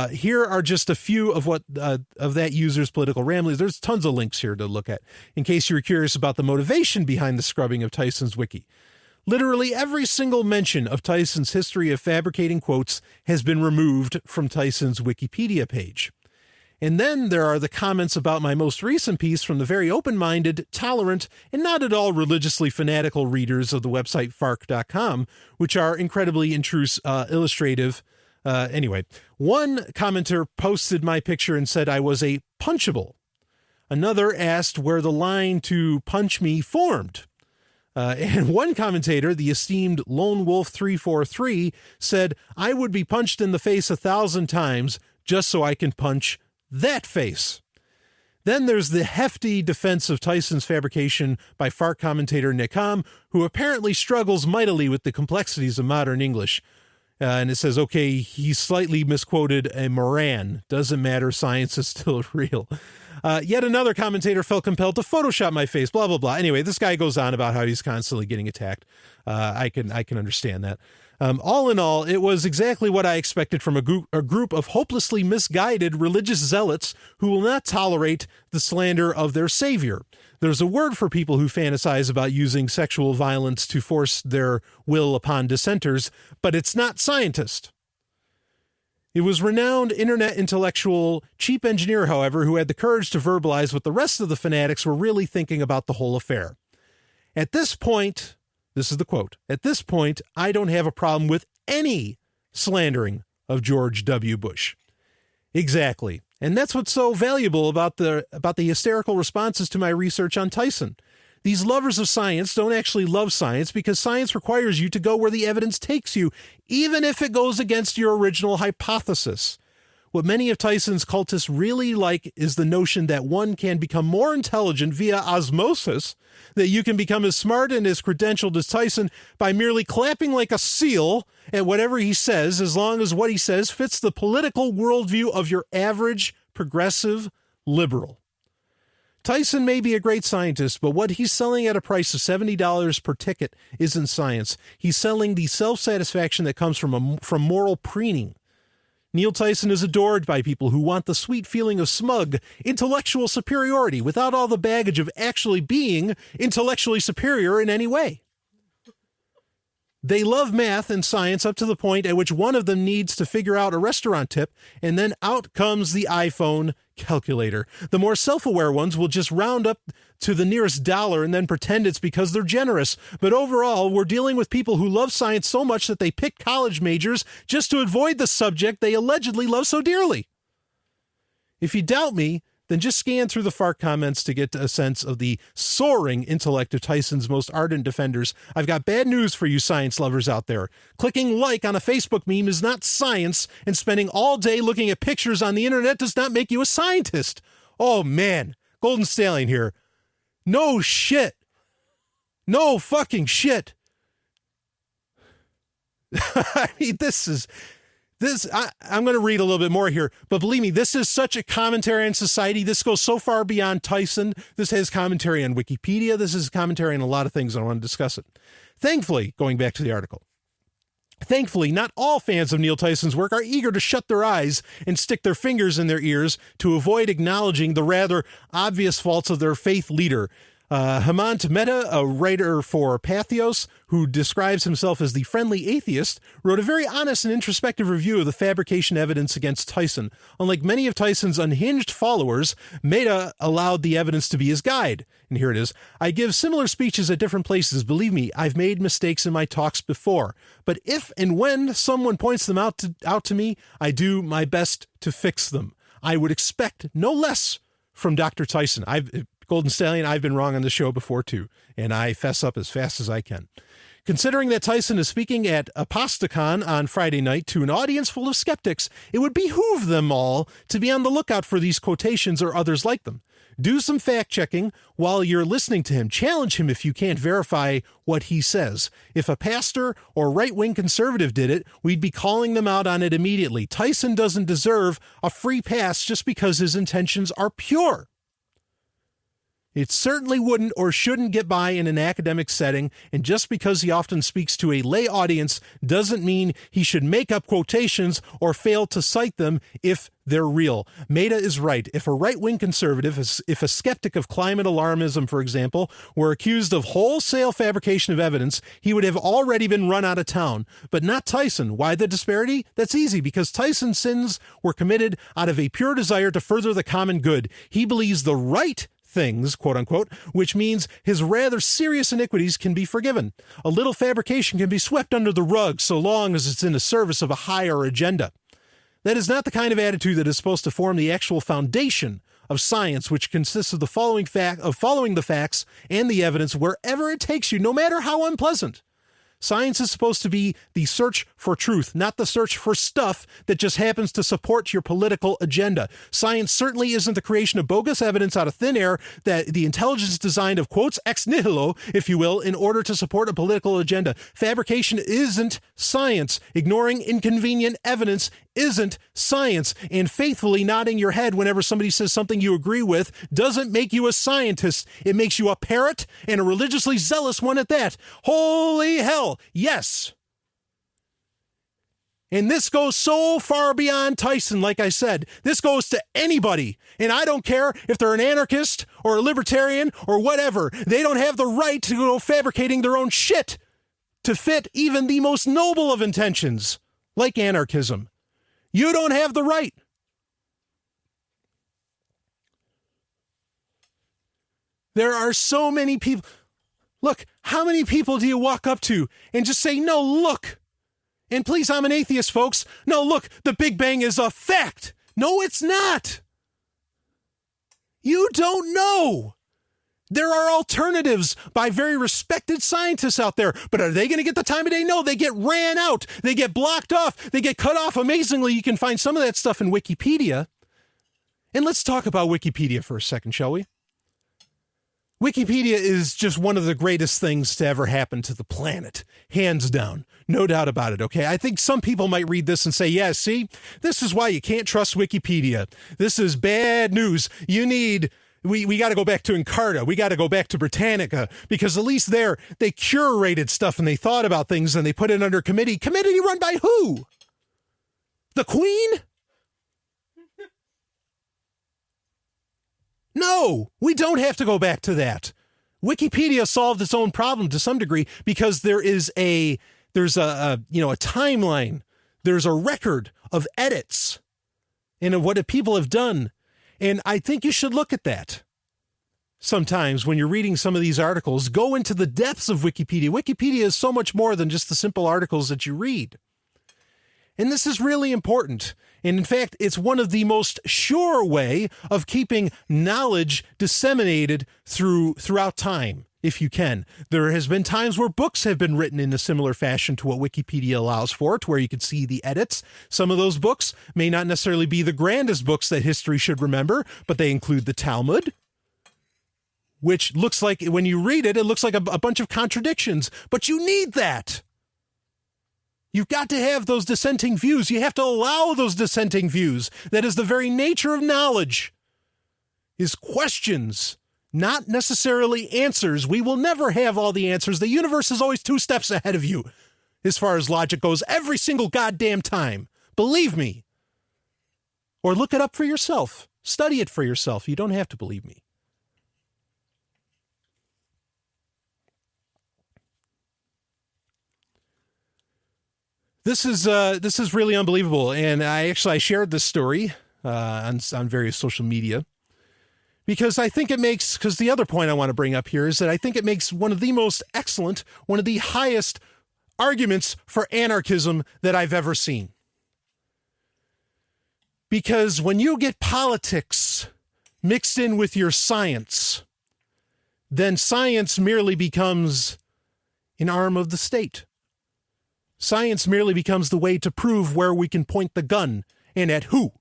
Here are just a few of that user's political ramblings. There's tons of links here to look at in case you were curious about the motivation behind the scrubbing of Tyson's wiki. Literally every single mention of Tyson's history of fabricating quotes has been removed from Tyson's Wikipedia page. And then there are the comments about my most recent piece from the very open-minded, tolerant, and not at all religiously fanatical readers of the website fark.com, which are incredibly illustrative. Anyway, one commenter posted my picture and said I was a punchable. Another asked where the line to punch me formed. And one commentator, the esteemed Lone Wolf 343, said I would be punched in the face 1,000 times just so I can punch that face. Then there's the hefty defense of Tyson's fabrication by Fark commentator Nick Ham, who apparently struggles mightily with the complexities of modern English. And it says, okay, he slightly misquoted a Moran. Doesn't matter. Science is still real. Yet another commentator felt compelled to Photoshop my face, blah, blah, blah. Anyway, this guy goes on about how he's constantly getting attacked. I can understand that. All in all, it was exactly what I expected from a group of hopelessly misguided religious zealots who will not tolerate the slander of their savior. There's a word for people who fantasize about using sexual violence to force their will upon dissenters, but it's not scientist. It was renowned internet intellectual Cheap Engineer, however, who had the courage to verbalize what the rest of the fanatics were really thinking about the whole affair. At this point, this is the quote, "At this point, I don't have a problem with any slandering of George W. Bush." Exactly. And that's what's so valuable about the hysterical responses to my research on Tyson. These lovers of science don't actually love science because science requires you to go where the evidence takes you, even if it goes against your original hypothesis. What many of Tyson's cultists really like is the notion that one can become more intelligent via osmosis, that you can become as smart and as credentialed as Tyson by merely clapping like a seal at whatever he says, as long as what he says fits the political worldview of your average progressive liberal. Tyson may be a great scientist, but what he's selling at a price of $70 per ticket isn't science. He's selling the self-satisfaction that comes from moral preening. Neil Tyson is adored by people who want the sweet feeling of smug, intellectual superiority without all the baggage of actually being intellectually superior in any way. They love math and science up to the point at which one of them needs to figure out a restaurant tip, and then out comes the iPhone calculator. The more self-aware ones will just round up to the nearest dollar and then pretend it's because they're generous. But overall, we're dealing with people who love science so much that they pick college majors just to avoid the subject they allegedly love so dearly. If you doubt me, then just scan through the FARC comments to get a sense of the soaring intellect of Tyson's most ardent defenders. I've got bad news for you science lovers out there. Clicking like on a Facebook meme is not science, and spending all day looking at pictures on the internet does not make you a scientist. Oh man, Golden Stallion here. No shit. No fucking shit. I mean, this I'm going to read a little bit more here, but believe me, this is such a commentary on society. This goes so far beyond Tyson. This has commentary on Wikipedia. This is commentary on a lot of things. I want to discuss it. Thankfully, going back to the article, thankfully, not all fans of Neil Tyson's work are eager to shut their eyes and stick their fingers in their ears to avoid acknowledging the rather obvious faults of their faith leader. Hemant Mehta, a writer for Pathos, who describes himself as the friendly atheist, wrote a very honest and introspective review of the fabrication evidence against Tyson. Unlike many of Tyson's unhinged followers, Mehta allowed the evidence to be his guide. And here it is. I give similar speeches at different places. Believe me, I've made mistakes in my talks before. But if and when someone points them out to me, I do my best to fix them. I would expect no less from Dr. Tyson. Golden Stallion, I've been wrong on the show before too, and I fess up as fast as I can. Considering that Tyson is speaking at APPENDIX on Friday night to an audience full of skeptics, it would behoove them all to be on the lookout for these quotations or others like them. Do some fact-checking while you're listening to him. Challenge him if you can't verify what he says. If a pastor or right-wing conservative did it, we'd be calling them out on it immediately. Tyson doesn't deserve a free pass just because his intentions are pure. It certainly wouldn't or shouldn't get by in an academic setting, and just because he often speaks to a lay audience doesn't mean he should make up quotations or fail to cite them if they're real. Mehta is right. If a right-wing conservative, if a skeptic of climate alarmism, for example, were accused of wholesale fabrication of evidence, he would have already been run out of town. But not Tyson. Why the disparity? That's easy, because Tyson's sins were committed out of a pure desire to further the common good. He believes the right things, quote unquote, which means his rather serious iniquities can be forgiven. A little fabrication can be swept under the rug so long as it's in the service of a higher agenda. That is not the kind of attitude that is supposed to form the actual foundation of science, which consists of following the facts and the evidence wherever it takes you, no matter how unpleasant. Science is supposed to be the search for truth, not the search for stuff that just happens to support your political agenda. Science certainly isn't the creation of bogus evidence out of thin air that the intelligence designed of quotes ex nihilo, if you will, in order to support a political agenda. Fabrication isn't science. Ignoring inconvenient evidence isn't science, and faithfully nodding your head whenever somebody says something you agree with doesn't make you a scientist. It makes you a parrot, and a religiously zealous one at that. Holy hell, yes. And this goes so far beyond Tyson, like I said. This goes to anybody, and I don't care if they're an anarchist or a libertarian or whatever. They don't have the right to go fabricating their own shit to fit even the most noble of intentions, like anarchism. You don't have the right. There are so many people. Look, how many people do you walk up to and just say, no, look. And please, I'm an atheist, folks. No, look, the Big Bang is a fact. No, it's not. You don't know. There are alternatives by very respected scientists out there, but are they going to get the time of day? No, they get ran out. They get blocked off. They get cut off. Amazingly, you can find some of that stuff in Wikipedia. And let's talk about Wikipedia for a second, shall we? Wikipedia is just one of the greatest things to ever happen to the planet. Hands down. No doubt about it, okay? I think some people might read this and say, yeah, see, this is why you can't trust Wikipedia. This is bad news. We got to go back to Encarta. We got to go back to Britannica, because at least there they curated stuff and they thought about things and they put it under committee. Committee run by who? The Queen? No, we don't have to go back to that. Wikipedia solved its own problem to some degree because there's a timeline. There's a record of edits and of what people have done. And I think you should look at that. Sometimes when you're reading some of these articles, go into the depths of Wikipedia. Wikipedia is so much more than just the simple articles that you read. And this is really important. And in fact, it's one of the most sure way of keeping knowledge disseminated throughout time, if you can. There has been times where books have been written in a similar fashion to what Wikipedia allows for, to where you can see the edits. Some of those books may not necessarily be the grandest books that history should remember, but they include the Talmud, which looks like, when you read it, it looks like a bunch of contradictions. But you need that. You've got to have those dissenting views. You have to allow those dissenting views. That is the very nature of knowledge, is questions, not necessarily answers. We will never have all the answers. The universe is always 2 steps ahead of you as far as logic goes every single goddamn time. Believe me. Or look it up for yourself. Study it for yourself. You don't have to believe me. This is really unbelievable, and I shared this story on various social media because I think it makes, because the other point I want to bring up here is that I think it makes one of the most excellent, one of the highest arguments for anarchism that I've ever seen. Because when you get politics mixed in with your science, then science merely becomes an arm of the state. Science merely becomes the way to prove where we can point the gun and at who.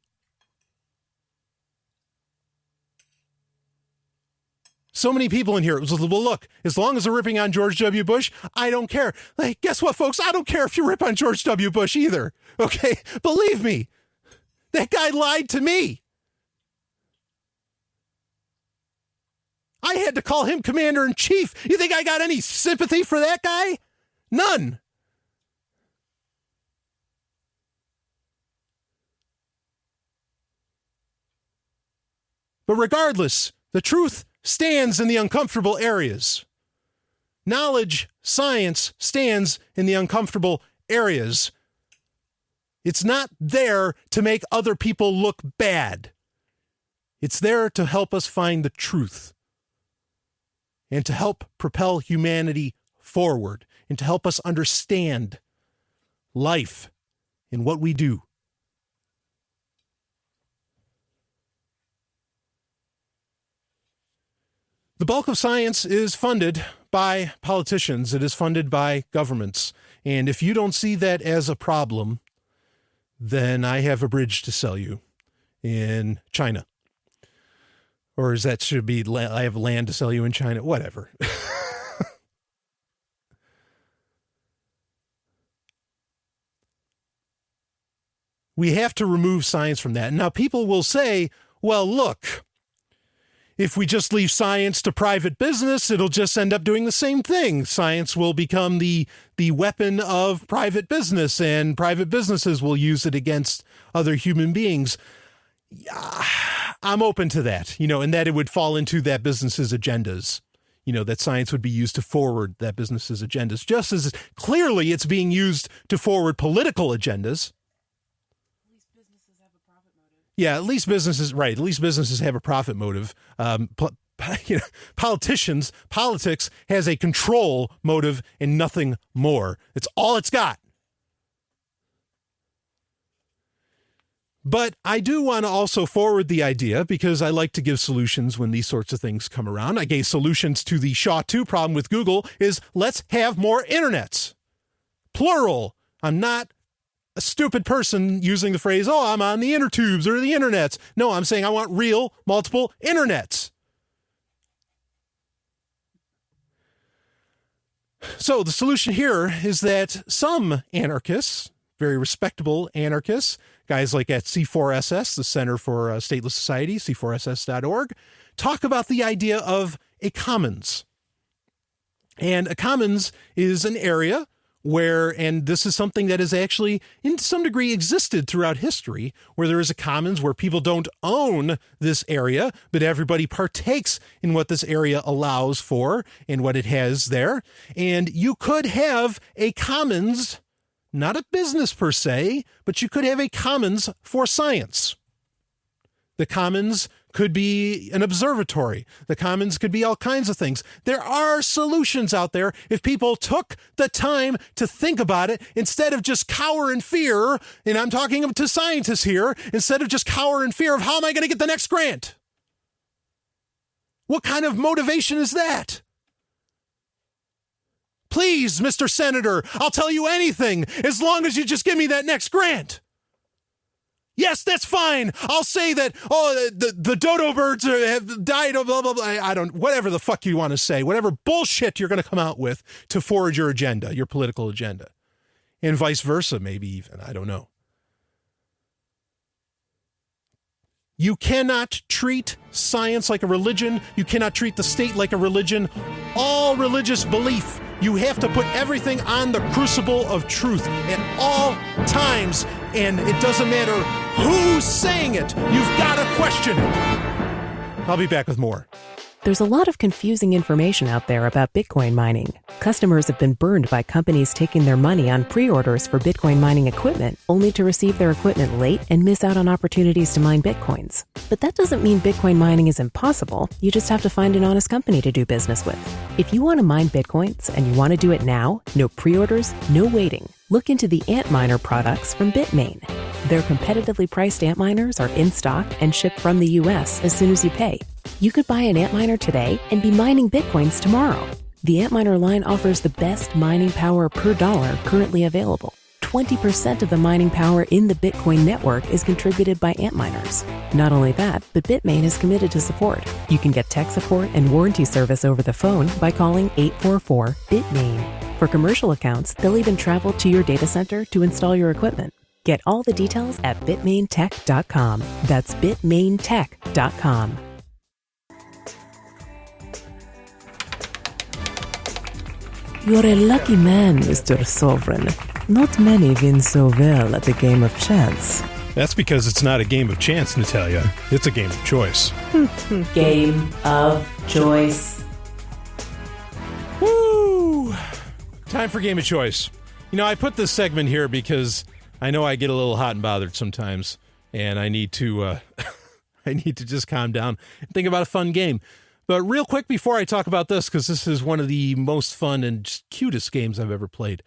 So many people in here, well, look, as long as they're ripping on George W. Bush, I don't care. Like, guess what, folks? I don't care if you rip on George W. Bush either. Okay? Believe me, that guy lied to me. I had to call him commander-in-chief. You think I got any sympathy for that guy? None. But regardless, the truth stands in the uncomfortable areas. Knowledge, science stands in the uncomfortable areas. It's not there to make other people look bad. It's there to help us find the truth and to help propel humanity forward and to help us understand life and what we do. The bulk of science is funded by politicians. It is funded by governments. And if you don't see that as a problem, then I have a bridge to sell you in China. Or is that should be, I have land to sell you in China? Whatever. We have to remove science from that. Now, people will say, well, look, if we just leave science to private business, it'll just end up doing the same thing. Science will become the weapon of private business, and private businesses will use it against other human beings. I'm open to that, and that it would fall into that business's agendas, that science would be used to forward that business's agendas, just as clearly it's being used to forward political agendas. Yeah, at least businesses, right. At least businesses have a profit motive. Politics has a control motive and nothing more. It's all it's got. But I do want to also forward the idea, because I like to give solutions when these sorts of things come around. I gave solutions to the SHA 2 problem with Google is let's have more internets. Plural. I'm not a stupid person using the phrase, I'm on the inner tubes or the internets. No, I'm saying I want real, multiple internets. So the solution here is that some anarchists, very respectable anarchists, guys like at C4SS, the Center for Stateless Society, c4ss.org, talk about the idea of a commons. And a commons is an area where, and this is something that has actually, in some degree, existed throughout history, where there is a commons where people don't own this area, but everybody partakes in what this area allows for and what it has there. And you could have a commons, not a business per se, but you could have a commons for science. The commons could be an observatory. The commons could be all kinds of things. There are solutions out there if people took the time to think about it instead of just cower in fear. And I'm talking to scientists here, instead of just cower in fear of how am I going to get the next grant? What kind of motivation is that? Please, Mr. Senator, I'll tell you anything as long as you just give me that next grant. Yes, that's fine. I'll say that, the dodo birds have died, blah, blah, blah. I don't, whatever the fuck you want to say, whatever bullshit you're going to come out with to forward your agenda, your political agenda. and vice versa, maybe even. I don't know. You cannot treat science like a religion. You cannot treat the state like a religion. All religious belief, you have to put everything on the crucible of truth at all times. And it doesn't matter who's saying it. You've got to question it. I'll be back with more. There's a lot of confusing information out there about Bitcoin mining. Customers have been burned by companies taking their money on pre-orders for Bitcoin mining equipment, only to receive their equipment late and miss out on opportunities to mine Bitcoins. But that doesn't mean Bitcoin mining is impossible. You just have to find an honest company to do business with. If you want to mine Bitcoins and you want to do it now, no pre-orders, no waiting. Look into the Antminer products from Bitmain. Their competitively priced Antminers are in stock and shipped from the US as soon as you pay. You could buy an Antminer today and be mining Bitcoins tomorrow. The Antminer line offers the best mining power per dollar currently available. 20% of the mining power in the Bitcoin network is contributed by Antminers. Not only that, but Bitmain is committed to support. You can get tech support and warranty service over the phone by calling 844-BITMAIN. For commercial accounts, they'll even travel to your data center to install your equipment. Get all the details at bitmaintech.com. That's bitmaintech.com. You're a lucky man, Mr. Sovryn. Not many win so well at the game of chance. That's because it's not a game of chance, Natalia. It's a game of choice. Game of choice. Woo! Time for Game of Choice. You know, I put this segment here because I know I get a little hot and bothered sometimes, and I need to just calm down and think about a fun game. But real quick before I talk about this, because this is one of the most fun and just cutest games I've ever played,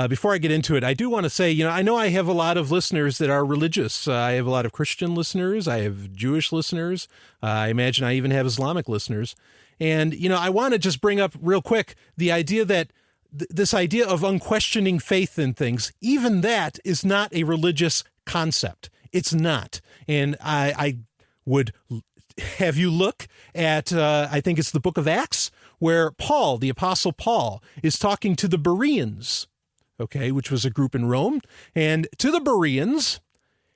before I get into it, I do want to say, I know I have a lot of listeners that are religious. I have a lot of Christian listeners. I have Jewish listeners. I imagine I even have Islamic listeners. And, I want to just bring up real quick the idea that this idea of unquestioning faith in things, even that is not a religious concept. It's not. And I would have you look at, I think it's the book of Acts, where Paul, the Apostle Paul, is talking to the Bereans, okay, which was a group in Rome. And to the Bereans,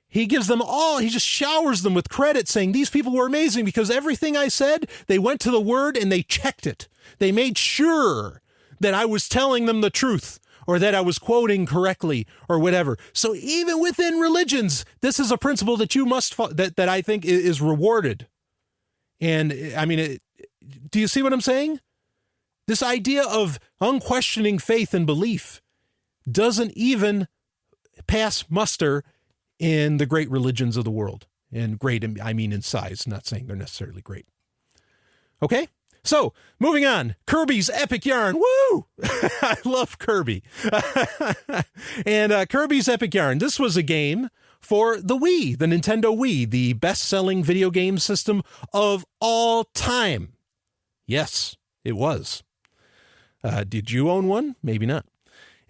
he gives them all, he just showers them with credit, saying these people were amazing because everything I said, they went to the word and they checked it. They made sure that I was telling them the truth, or that I was quoting correctly, or whatever. So even within religions, this is a principle that you must that I think is rewarded. And I mean, do you see what I'm saying? This idea of unquestioning faith and belief doesn't even pass muster in the great religions of the world. And great, I mean in size, not saying they're necessarily great. Okay? So, moving on, Kirby's Epic Yarn. Woo! I love Kirby. And Kirby's Epic Yarn, this was a game for the Wii, the Nintendo Wii, the best-selling video game system of all time. Yes, it was. Did you own one? Maybe not.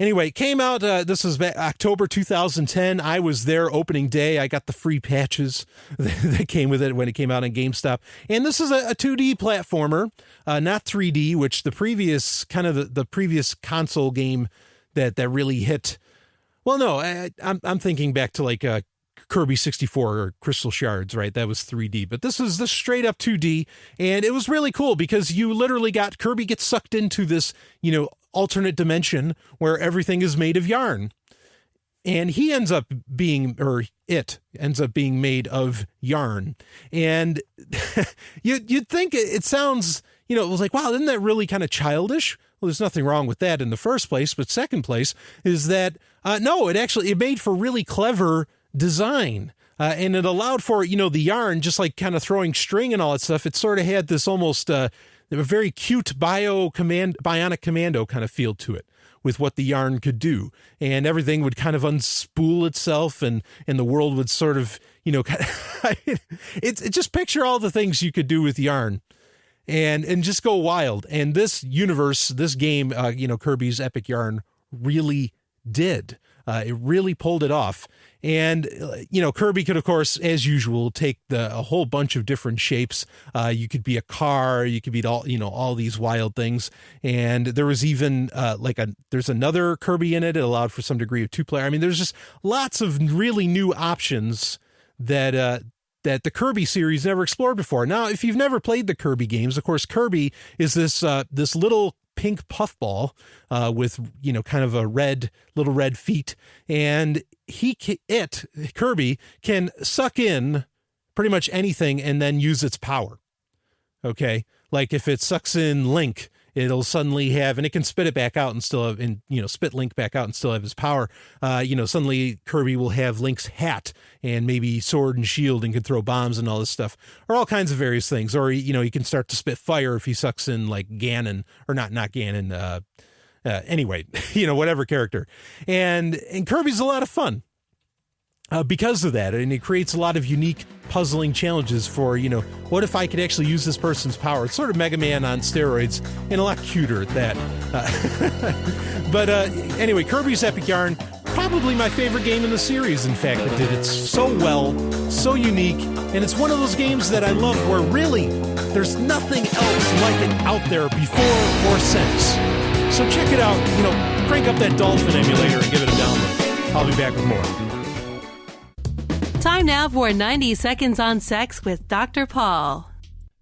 Anyway, it came out, this was October 2010. I was there opening day. I got the free patches that came with it when it came out on GameStop. And this is a 2D platformer, not 3D, which the previous, the previous console game that really hit. Well, no, I'm thinking back to like Kirby 64 or Crystal Shards, right? That was 3D. But this is the straight up 2D. And it was really cool because you literally got Kirby gets sucked into this, alternate dimension where everything is made of yarn. And he ends up being, or it ends up being made of yarn. And you'd think it sounds, it was like, wow, isn't that really kind of childish? Well, there's nothing wrong with that in the first place. But second place is that, no, it made for really clever design. And it allowed for, the yarn, just like kind of throwing string and all that stuff. It sort of had this almost, a very cute bionic commando kind of feel to it with what the yarn could do. And everything would kind of unspool itself and the world would sort of, it's just picture all the things you could do with yarn and just go wild. And this universe, this game, Kirby's Epic Yarn really did. It really pulled it off. And, Kirby could, of course, as usual, take a whole bunch of different shapes. You could be a car, you could be all these wild things. And there was even there's another Kirby in it. It allowed for some degree of 2-player. I mean, there's just lots of really new options that the Kirby series never explored before. Now, if you've never played the Kirby games, of course, Kirby is this little pink puffball with kind of a little red feet, and Kirby can suck in pretty much anything and then use its power. Okay, like if it sucks in Link, it'll suddenly have, and it can spit it back out and still have, spit Link back out and still have his power. Suddenly Kirby will have Link's hat and maybe sword and shield and can throw bombs and all this stuff, or all kinds of various things. Or, he can start to spit fire if he sucks in like Ganon, or not Ganon. Anyway, whatever character. And Kirby's a lot of fun. Because of that, and it creates a lot of unique puzzling challenges for, what if I could actually use this person's power? It's sort of Mega Man on steroids, and a lot cuter at that. But anyway, Kirby's Epic Yarn, probably my favorite game in the series, in fact. It did it so well, so unique, and it's one of those games that I love where really there's nothing else like it out there before or since. So check it out, crank up that Dolphin emulator and give it a download. I'll be back with more. Time now for 90 Seconds on Sex with Dr. Paul.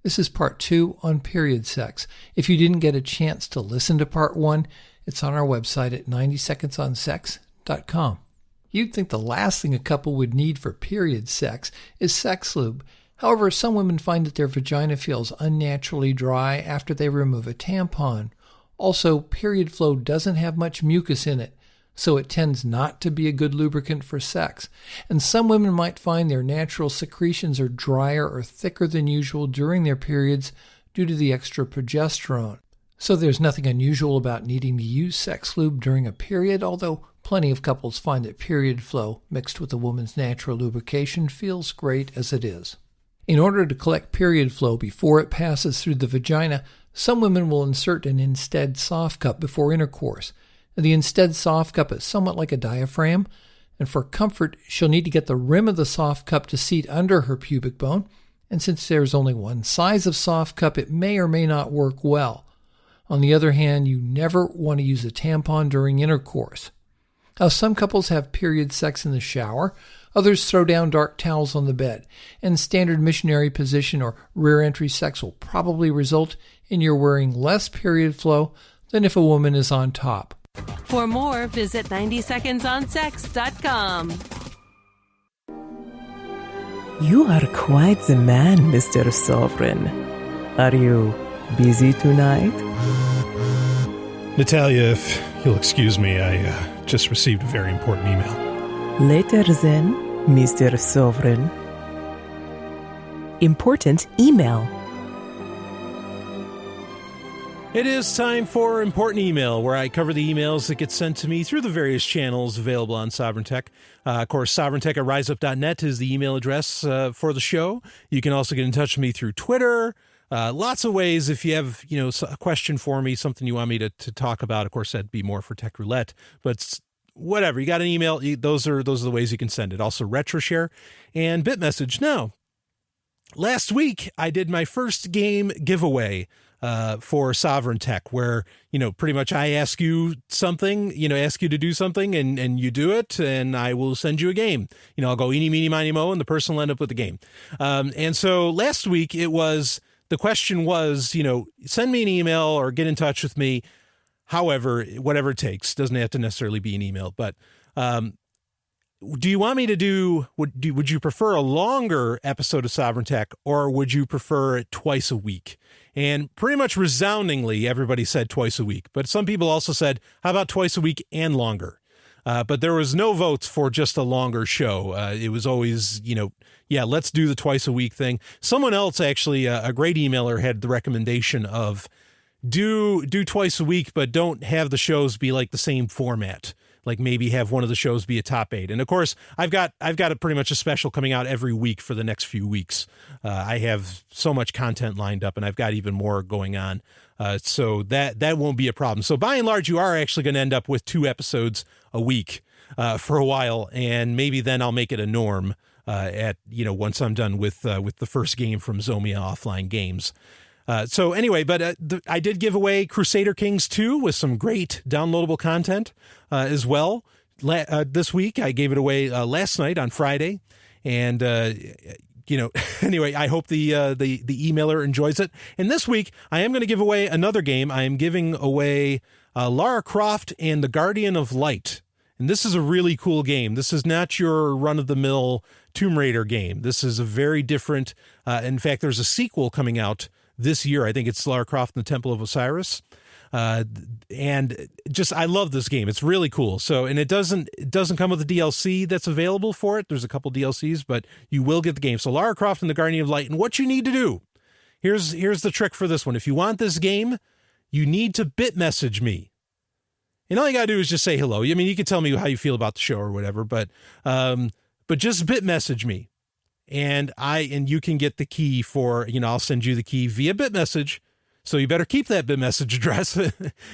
This is part 2 on period sex. If you didn't get a chance to listen to part 1, it's on our website at 90secondsonsex.com. You'd think the last thing a couple would need for period sex is sex lube. However, some women find that their vagina feels unnaturally dry after they remove a tampon. Also, period flow doesn't have much mucus in it, so it tends not to be a good lubricant for sex. And some women might find their natural secretions are drier or thicker than usual during their periods due to the extra progesterone. So there's nothing unusual about needing to use sex lube during a period, although plenty of couples find that period flow mixed with a woman's natural lubrication feels great as it is. In order to collect period flow before it passes through the vagina, some women will insert an Instead soft cup before intercourse. The Instead soft cup is somewhat like a diaphragm, and for comfort, she'll need to get the rim of the soft cup to seat under her pubic bone, and since there's only one size of soft cup, it may or may not work well. On the other hand, you never want to use a tampon during intercourse. Now, some couples have period sex in the shower, others throw down dark towels on the bed, and standard missionary position or rear entry sex will probably result in your wearing less period flow than if a woman is on top. For more, visit 90secondsonsex.com. You are quite the man, Mr. Sovryn. Are you busy tonight? Natalia, if you'll excuse me, I just received a very important email. Later then, Mr. Sovryn. Important email. It is time for Important Email, where I cover the emails that get sent to me through the various channels available on Sovryn Tech. Of course, sovereigntech at riseup.net is the email address for the show. You can also get in touch with me through Twitter. Lots of ways. If you have, a question for me, something you want me to talk about, of course, that'd be more for Tech Roulette. But whatever, you got an email, those are the ways you can send it. Also, RetroShare and BitMessage. Now, last week, I did my first game giveaway for Sovryn Tech, where, pretty much I ask you something, ask you to do something and you do it, and I will send you a game. I'll go eeny, meeny, miny, mo, and the person will end up with the game. And so last week the question was, send me an email or get in touch with me. However, whatever it takes, doesn't have to necessarily be an email, but, do you want me to would you prefer a longer episode of Sovryn Tech, or would you prefer it twice a week? And pretty much resoundingly, everybody said twice a week. But some people also said, how about twice a week and longer? But there was no votes for just a longer show. It was always, let's do the twice a week thing. Someone else, actually, a great emailer, had the recommendation of do twice a week, but don't have the shows be like the same format. Like maybe have one of the shows be a top 8. And of course, I've got pretty much a special coming out every week for the next few weeks. I have so much content lined up, and I've got even more going on. So that won't be a problem. So by and large, you are actually going to end up with 2 episodes a week for a while, and maybe then I'll make it a norm once I'm done with the first game from Zomia Offline Games. So anyway, but I did give away Crusader Kings 2 with some great downloadable content as well. This week, I gave it away last night on Friday, and anyway, I hope the emailer enjoys it. And this week, I am going to give away another game. I am giving away Lara Croft and the Guardian of Light. And this is a really cool game. This is not your run-of-the-mill Tomb Raider game. This is a very different, in fact, there's a sequel coming out this year. I think it's Lara Croft and the Temple of Osiris. And just, I love this game. It's really cool. So, and it doesn't come with a DLC that's available for it. There's a couple DLCs, but you will get the game. So Lara Croft and the Guardian of Light. And what you need to do, here's the trick for this one. If you want this game, you need to bit message me. And all you gotta do is just say hello. I mean, you can tell me how you feel about the show or whatever, but just bit message me. And you can get the key for, I'll send you the key via bit message. So you better keep that bit message address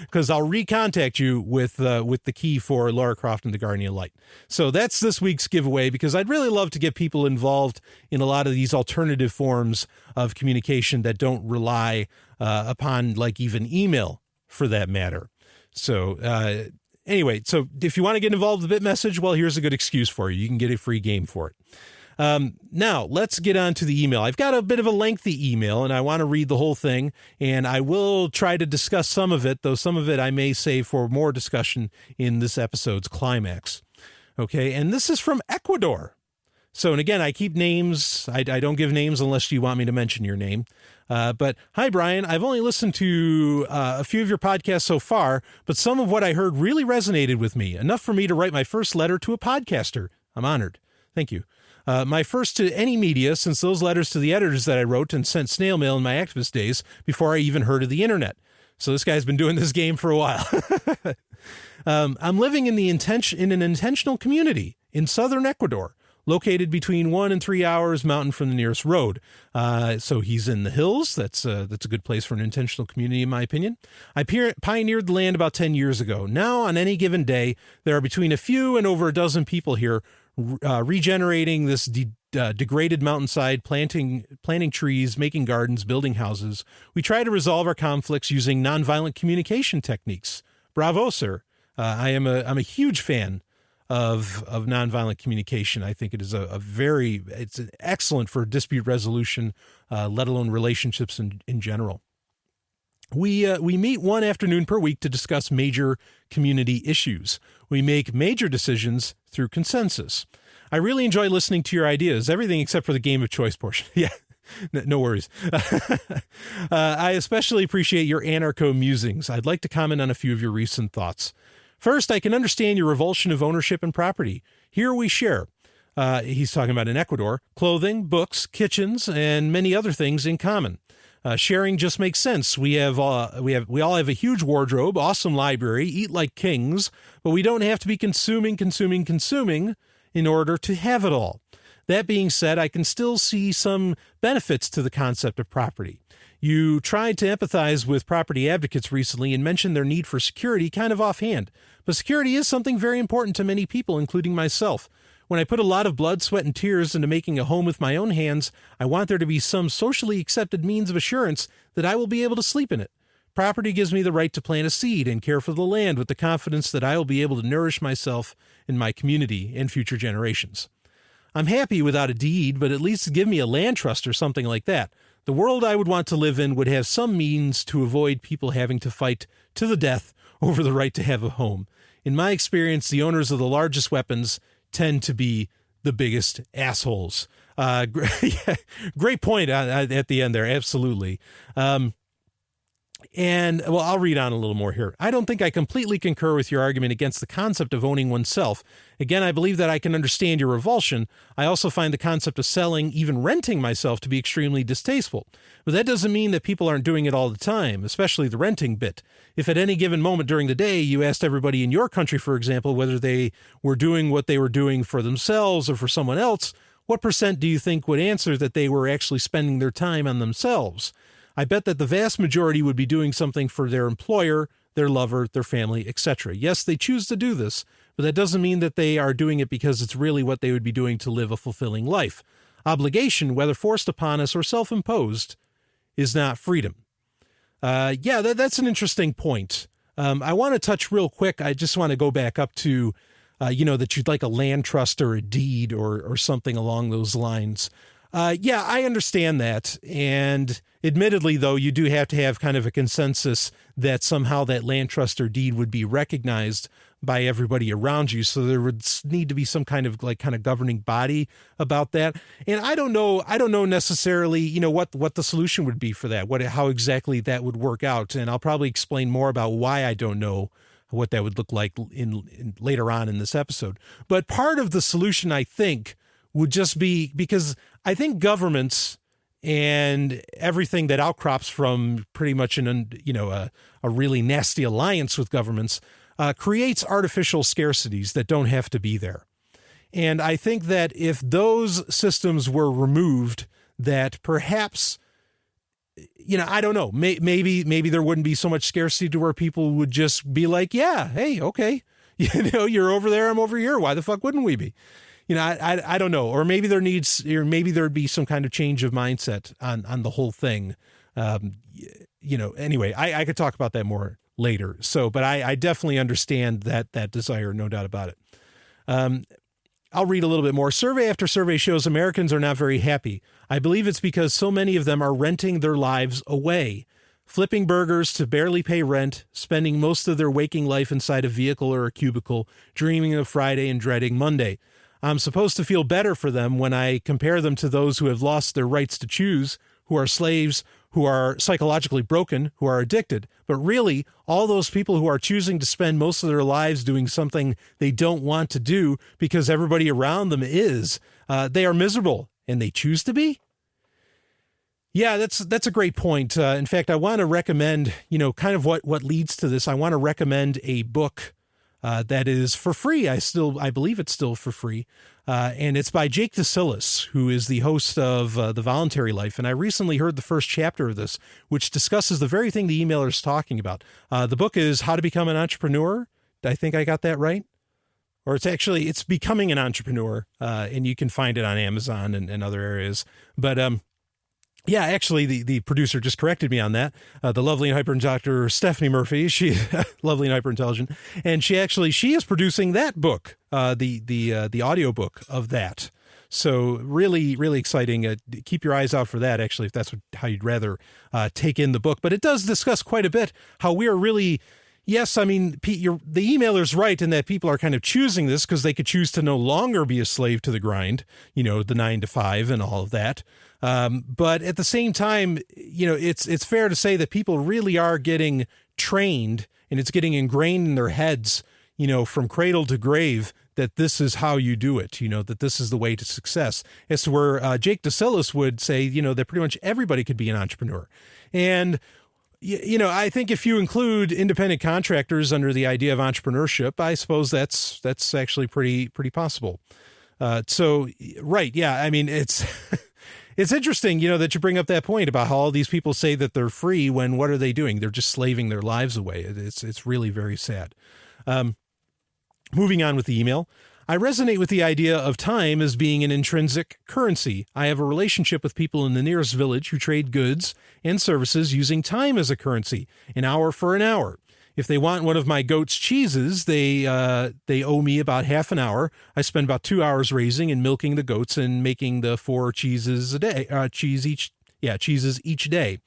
because I'll recontact you with the key for Lara Croft and the Guardian of Light. So that's this week's giveaway, because I'd really love to get people involved in a lot of these alternative forms of communication that don't rely upon like even email for that matter. So anyway, so if you want to get involved with the bit message, well, here's a good excuse for you. You can get a free game for it. Now let's get on to the email. I've got a bit of a lengthy email and I want to read the whole thing, and I will try to discuss some of it, though some of it I may save for more discussion in this episode's climax. Okay. And this is from Ecuador. So, and again, I keep names. I don't give names unless you want me to mention your name. But hi, Brian. I've only listened to a few of your podcasts so far, but some of what I heard really resonated with me, enough for me to write my first letter to a podcaster. I'm honored. Thank you. My first to any media, since those letters to the editors that I wrote and sent snail mail in my activist days before I even heard of the internet. So this guy's been doing this game for a while. I'm living in an intentional community in southern Ecuador, located between 1 and 3 hours mountain from the nearest road. So he's in the hills. That's a good place for an intentional community, in my opinion. I pioneered the land about 10 years ago. Now, on any given day, there are between a few and over a dozen people here regenerating this degraded mountainside, planting trees, making gardens, building houses. We try to resolve our conflicts using nonviolent communication techniques. Bravo, sir. I'm a huge fan of nonviolent communication. I think it is it's excellent for dispute resolution, let alone relationships in general. We meet one afternoon per week to discuss major community issues. We make major decisions through consensus. I really enjoy listening to your ideas, everything except for the game of choice portion. Yeah, no worries. I especially appreciate your anarcho musings. I'd like to comment on a few of your recent thoughts. First, I can understand your revulsion of ownership and property. Here we share. He's talking about in Ecuador, clothing, books, kitchens, and many other things in common. Sharing just makes sense. We all have a huge wardrobe, awesome library, eat like kings, but we don't have to be consuming in order to have it all. That being said, I can still see some benefits to the concept of property. You tried to empathize with property advocates recently and mentioned their need for security kind of offhand. But security is something very important to many people, including myself. When I put a lot of blood, sweat, and tears into making a home with my own hands, I want there to be some socially accepted means of assurance that I will be able to sleep in it. Property gives me the right to plant a seed and care for the land with the confidence that I will be able to nourish myself and my community and future generations. I'm happy without a deed, but at least give me a land trust or something like that. The world I would want to live in would have some means to avoid people having to fight to the death over the right to have a home. In my experience, the owners of the largest weapons tend to be the biggest assholes. Great point at the end there. Absolutely. And well, I'll read on a little more here. I don't think I completely concur with your argument against the concept of owning oneself. Again, I believe that I can understand your revulsion. I also find the concept of selling, even renting myself, to be extremely distasteful. But that doesn't mean that people aren't doing it all the time, especially the renting bit. If at any given moment during the day you asked everybody in your country, for example, whether they were doing what they were doing for themselves or for someone else, what % do you think would answer that they were actually spending their time on themselves? I bet that the vast majority would be doing something for their employer, their lover, their family, etc. Yes, they choose to do this, but that doesn't mean that they are doing it because it's really what they would be doing to live a fulfilling life. Obligation, whether forced upon us or self-imposed, is not freedom. That's an interesting point. I want to touch real quick. I just want to go back up to, that you'd like a land trust or a deed or something along those lines. I understand that. And admittedly, though, you do have to have kind of a consensus that somehow that land trust or deed would be recognized by everybody around you. So there would need to be some kind of governing body about that. And I don't know necessarily, what the solution would be for that, how exactly that would work out. And I'll probably explain more about why I don't know what that would look like in later on in this episode. But part of the solution, I think, would just be because I think governments and everything that outcrops from pretty much a really nasty alliance with governments creates artificial scarcities that don't have to be there. And I think that if those systems were removed, that perhaps, I don't know, maybe there wouldn't be so much scarcity to where people would just be like, yeah, hey, okay, you're over there, I'm over here. Why the fuck wouldn't we be? I don't know. Or maybe there'd be some kind of change of mindset on the whole thing. Anyway, I could talk about that more later. So, but I definitely understand that desire, no doubt about it. I'll read a little bit more. Survey after survey shows Americans are not very happy. I believe it's because so many of them are renting their lives away, flipping burgers to barely pay rent, spending most of their waking life inside a vehicle or a cubicle, dreaming of Friday and dreading Monday. I'm supposed to feel better for them when I compare them to those who have lost their rights to choose, who are slaves, who are psychologically broken, who are addicted. But really, all those people who are choosing to spend most of their lives doing something they don't want to do because everybody around them is, they are miserable and they choose to be. Yeah, that's a great point. In fact, I want to recommend, kind of what leads to this. I want to recommend a book that is for free. I believe it's still for free. And it's by Jake DeSillis, who is the host of The Voluntary Life. And I recently heard the first chapter of this, which discusses the very thing the emailer is talking about. The book is How to Become an Entrepreneur. I think I got that right. Or it's Becoming an Entrepreneur. And you can find it on Amazon and other areas. But, yeah, actually, the producer just corrected me on that. The lovely and hyper Dr. Stephanie Murphy, she lovely and hyper intelligent, and she is producing that book, the audiobook of that. So really, really exciting. Keep your eyes out for that. Actually, if that's how you'd rather take in the book, but it does discuss quite a bit how we are really. Yes, I mean, the emailer's right in that people are kind of choosing this because they could choose to no longer be a slave to the grind, the 9 to 5 and all of that. But at the same time, it's fair to say that people really are getting trained and it's getting ingrained in their heads, from cradle to grave, that this is how you do it, that this is the way to success. As to where Jake DeSillis would say, that pretty much everybody could be an entrepreneur. And I think if you include independent contractors under the idea of entrepreneurship, I suppose that's actually pretty possible. So, right. Yeah. I mean, it's interesting, that you bring up that point about how all these people say that they're free when what are they doing? They're just slaving their lives away. It's really very sad. Moving on with the email. I resonate with the idea of time as being an intrinsic currency. I have a relationship with people in the nearest village who trade goods and services using time as a currency, an hour for an hour. If they want one of my goat's cheeses, they owe me about half an hour. I spend about 2 hours raising and milking the goats and making the 4 cheeses a day, cheeses each day.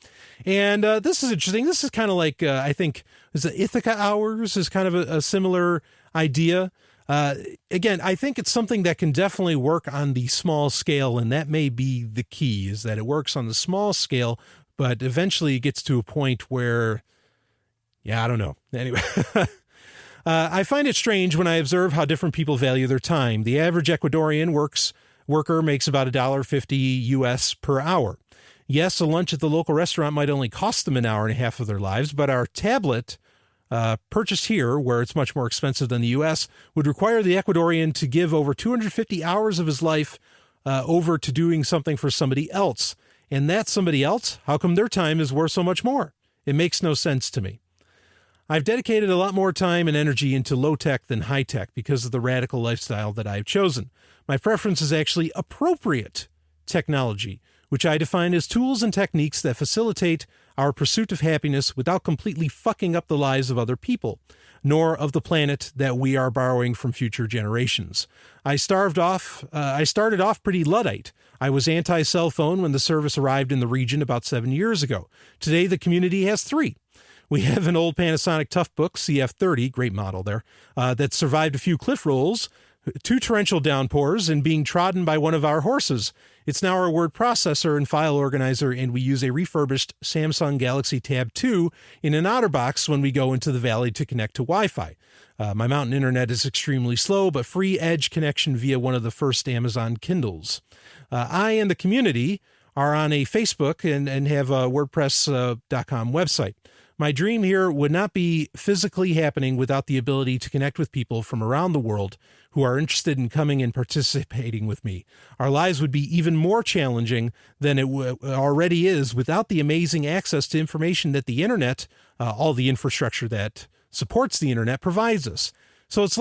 And this is interesting. This is kind of like, I think, is it Ithaca hours is kind of a similar idea. Again, I think it's something that can definitely work on the small scale, and that may be the key, is that it works on the small scale, but eventually it gets to a point where, I don't know. Anyway, I find it strange when I observe how different people value their time. The average Ecuadorian worker makes about $1.50 US per hour. Yes, a lunch at the local restaurant might only cost them an hour and a half of their lives, but our tablet purchased here, where it's much more expensive than the U.S., would require the Ecuadorian to give over 250 hours of his life over to doing something for somebody else. and that's somebody else, how come their time is worth so much more? It makes no sense to me. I've dedicated a lot more time and energy into low-tech than high-tech because of the radical lifestyle that I've chosen. My preference is actually appropriate technology, which I define as tools and techniques that facilitate our pursuit of happiness without completely fucking up the lives of other people, nor of the planet that we are borrowing from future generations. I started off pretty Luddite. I was anti-cell phone when the service arrived in the region about 7 years ago. Today, the community has 3. We have an old Panasonic Toughbook CF30, great model there, that survived a few cliff rolls, 2 torrential downpours, and being trodden by one of our horses. It's now our word processor and file organizer, and we use a refurbished Samsung Galaxy Tab 2 in an OtterBox when we go into the valley to connect to Wi-Fi. My mountain internet is extremely slow, but free edge connection via one of the first Amazon Kindles. I and the community are on a Facebook and have a WordPress.com website. My dream here would not be physically happening without the ability to connect with people from around the world who are interested in coming and participating with me. Our lives would be even more challenging than it already is without the amazing access to information that the internet, all the infrastructure that supports the internet, provides us. So it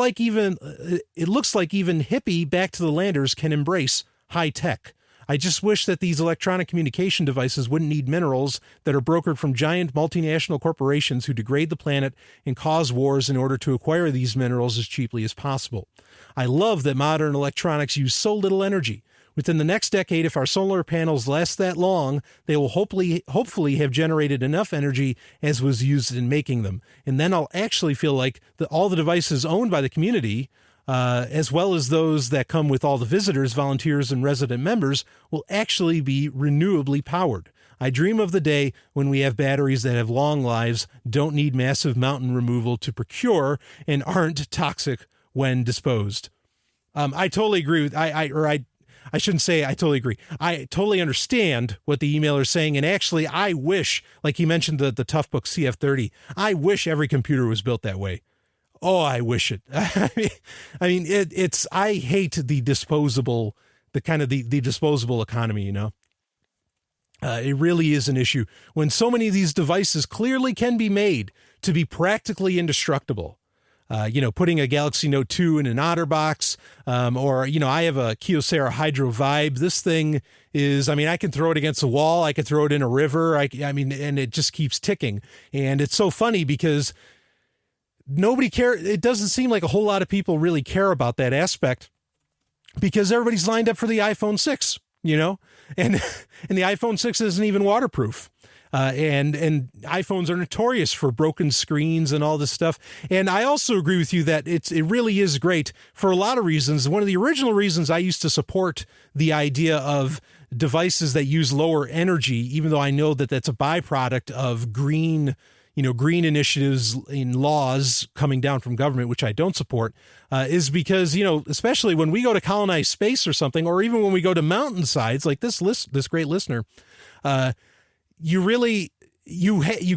looks like even hippie back to the landers can embrace high tech. I just wish that these electronic communication devices wouldn't need minerals that are brokered from giant multinational corporations who degrade the planet and cause wars in order to acquire these minerals as cheaply as possible. I love that modern electronics use so little energy. Within the next decade, if our solar panels last that long, they will hopefully have generated enough energy as was used in making them. And then I'll actually feel like all the devices owned by the community, as well as those that come with all the visitors, volunteers, and resident members, will actually be renewably powered. I dream of the day when we have batteries that have long lives, don't need massive mountain removal to procure, and aren't toxic when disposed. I totally agree with, I shouldn't say I totally agree. I totally understand what the emailer is saying. And actually, I wish, like he mentioned the Toughbook CF30, I wish every computer was built that way. Oh, I wish it. I mean, I hate the disposable economy, you know. It really is an issue when so many of these devices clearly can be made to be practically indestructible. Putting a Galaxy Note 2 in an OtterBox, or I have a Kyocera Hydro Vibe. This thing is, I can throw it against a wall. I could throw it in a river. And it just keeps ticking. And it's so funny because nobody cares. It doesn't seem like a whole lot of people really care about that aspect because everybody's lined up for the iPhone 6, and the iPhone 6 isn't even waterproof. And iPhones are notorious for broken screens and all this stuff. And I also agree with you that it really is great for a lot of reasons. One of the original reasons I used to support the idea of devices that use lower energy, even though I know that that's a byproduct of green initiatives in laws coming down from government, which I don't support, is because, especially when we go to colonize space or something, or even when we go to mountainsides like this great listener, you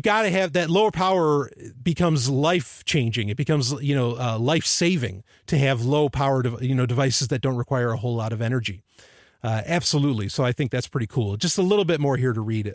got to have that lower power becomes life changing. It becomes, life saving to have low power, devices that don't require a whole lot of energy. Absolutely. So I think that's pretty cool. Just a little bit more here to read.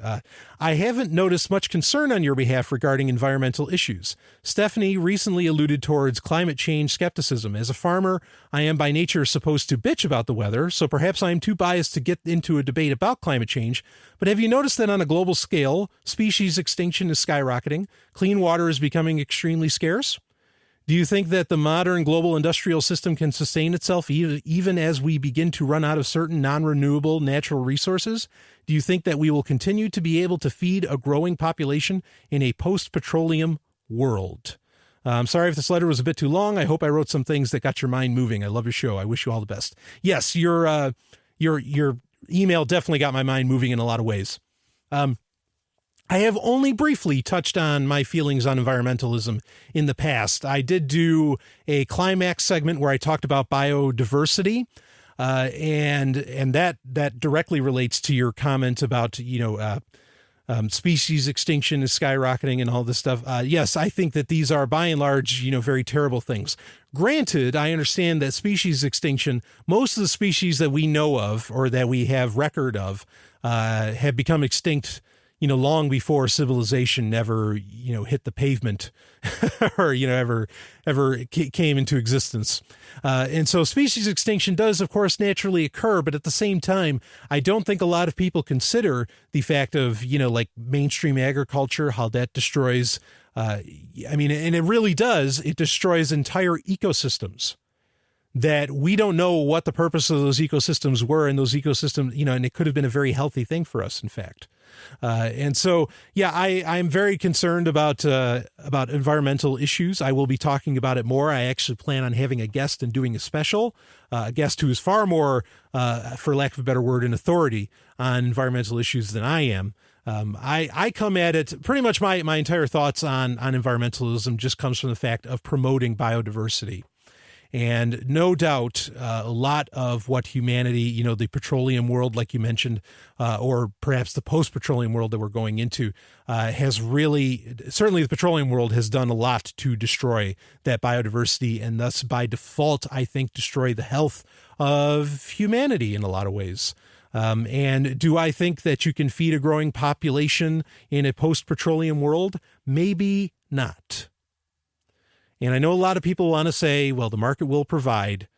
I haven't noticed much concern on your behalf regarding environmental issues. Stephanie recently alluded towards climate change skepticism. As a farmer, I am by nature supposed to bitch about the weather, so perhaps I am too biased to get into a debate about climate change. But have you noticed that on a global scale, species extinction is skyrocketing? Clean water is becoming extremely scarce? Do you think that the modern global industrial system can sustain itself even as we begin to run out of certain non-renewable natural resources? Do you think that we will continue to be able to feed a growing population in a post-petroleum world? I'm sorry if this letter was a bit too long. I hope I wrote some things that got your mind moving. I love your show. I wish you all the best. Yes, your email definitely got my mind moving in a lot of ways. I have only briefly touched on my feelings on environmentalism in the past. I did do a Climax segment where I talked about biodiversity, and that directly relates to your comment about, species extinction is skyrocketing and all this stuff. Yes, I think that these are by and large, very terrible things. Granted, I understand that species extinction, most of the species that we know of or that we have record of have become extinct, long before civilization ever, hit the pavement or, ever came into existence. And so species extinction does, of course, naturally occur. But at the same time, I don't think a lot of people consider the fact of, like mainstream agriculture, how that destroys, and it really does. It destroys entire ecosystems that we don't know what the purpose of those ecosystems were. And those ecosystems, and it could have been a very healthy thing for us, in fact. And so, I'm very concerned about environmental issues. I will be talking about it more. I actually plan on having a guest and doing a special, a guest who is far more, for lack of a better word, an authority on environmental issues than I am. I come at it pretty much my entire thoughts on environmentalism just comes from the fact of promoting biodiversity. And no doubt, a lot of what humanity, the petroleum world, like you mentioned, or perhaps the post-petroleum world that we're going into, has really, certainly the petroleum world has done a lot to destroy that biodiversity and thus by default, I think, destroy the health of humanity in a lot of ways. And do I think that you can feed a growing population in a post-petroleum world? Maybe not. And I know a lot of people want to say, well, the market will provide.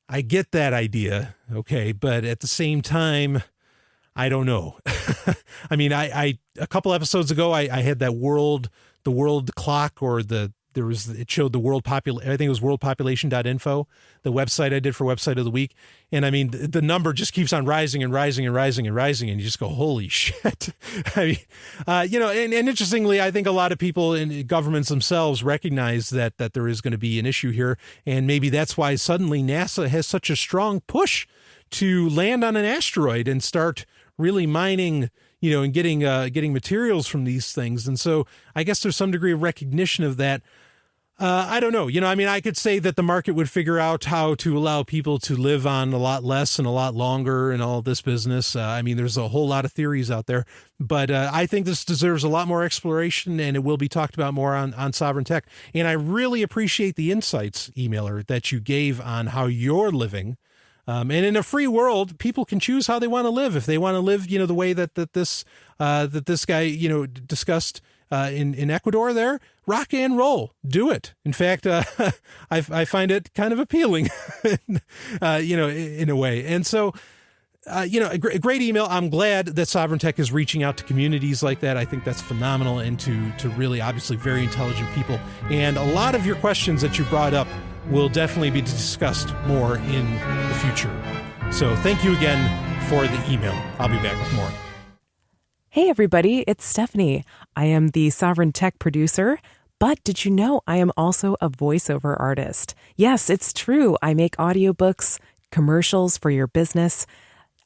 I get that idea, okay, but at the same time, I don't know. I mean, I a couple episodes ago, I had that the world clock, or it showed the world I think it was worldpopulation.info, the website I did for Website of the Week. And I mean, the number just keeps on rising and rising and rising and rising. And you just go, holy shit. I mean, and interestingly, I think a lot of people in governments themselves recognize that there is going to be an issue here. And maybe that's why suddenly NASA has such a strong push to land on an asteroid and start really mining, and getting materials from these things. And so I guess there's some degree of recognition of that. I don't know. I could say that the market would figure out how to allow people to live on a lot less and a lot longer and all this business. There's a whole lot of theories out there, but I think this deserves a lot more exploration, and it will be talked about more on Sovryn Tech. And I really appreciate the insights, emailer, that you gave on how you're living. And in a free world, people can choose how they want to live. If they want to live, the way that this guy, discussed in Ecuador there, rock and roll, do it. In fact, I find it kind of appealing, in a way. And so, a great email. I'm glad that Sovryn Tech is reaching out to communities like that. I think that's phenomenal, and to really obviously very intelligent people. And a lot of your questions that you brought up will definitely be discussed more in the future. So thank you again for the email. I'll be back with more. Hey everybody, it's Stephanie. I am the Sovryn Tech producer, but did you know I am also a voiceover artist? Yes, it's true. I make audiobooks, commercials for your business.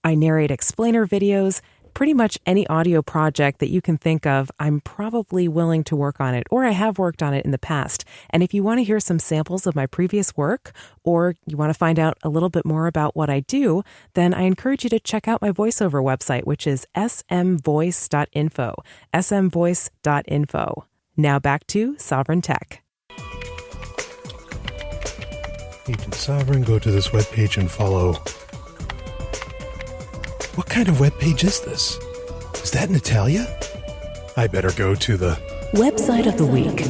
I narrate explainer videos. Pretty much any audio project that you can think of, I'm probably willing to work on it, or I have worked on it in the past. And if you want to hear some samples of my previous work, or you want to find out a little bit more about what I do, then I encourage you to check out my voiceover website, which is smvoice.info, smvoice.info. Now back to Sovryn Tech. Agent Sovryn, go to this webpage and follow. What kind of webpage is this? Is that Natalia? I better go to the Website of the Week.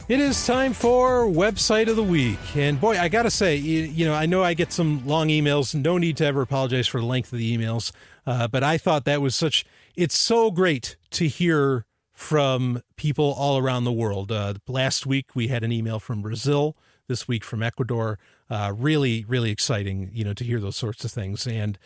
It is time for Website of the Week. And boy, I gotta say, I know I get some long emails, and no need to ever apologize for the length of the emails. But I thought that was it's so great to hear from people all around the world. Last week we had an email from Brazil, this week from Ecuador. Really, really exciting, to hear those sorts of things. And,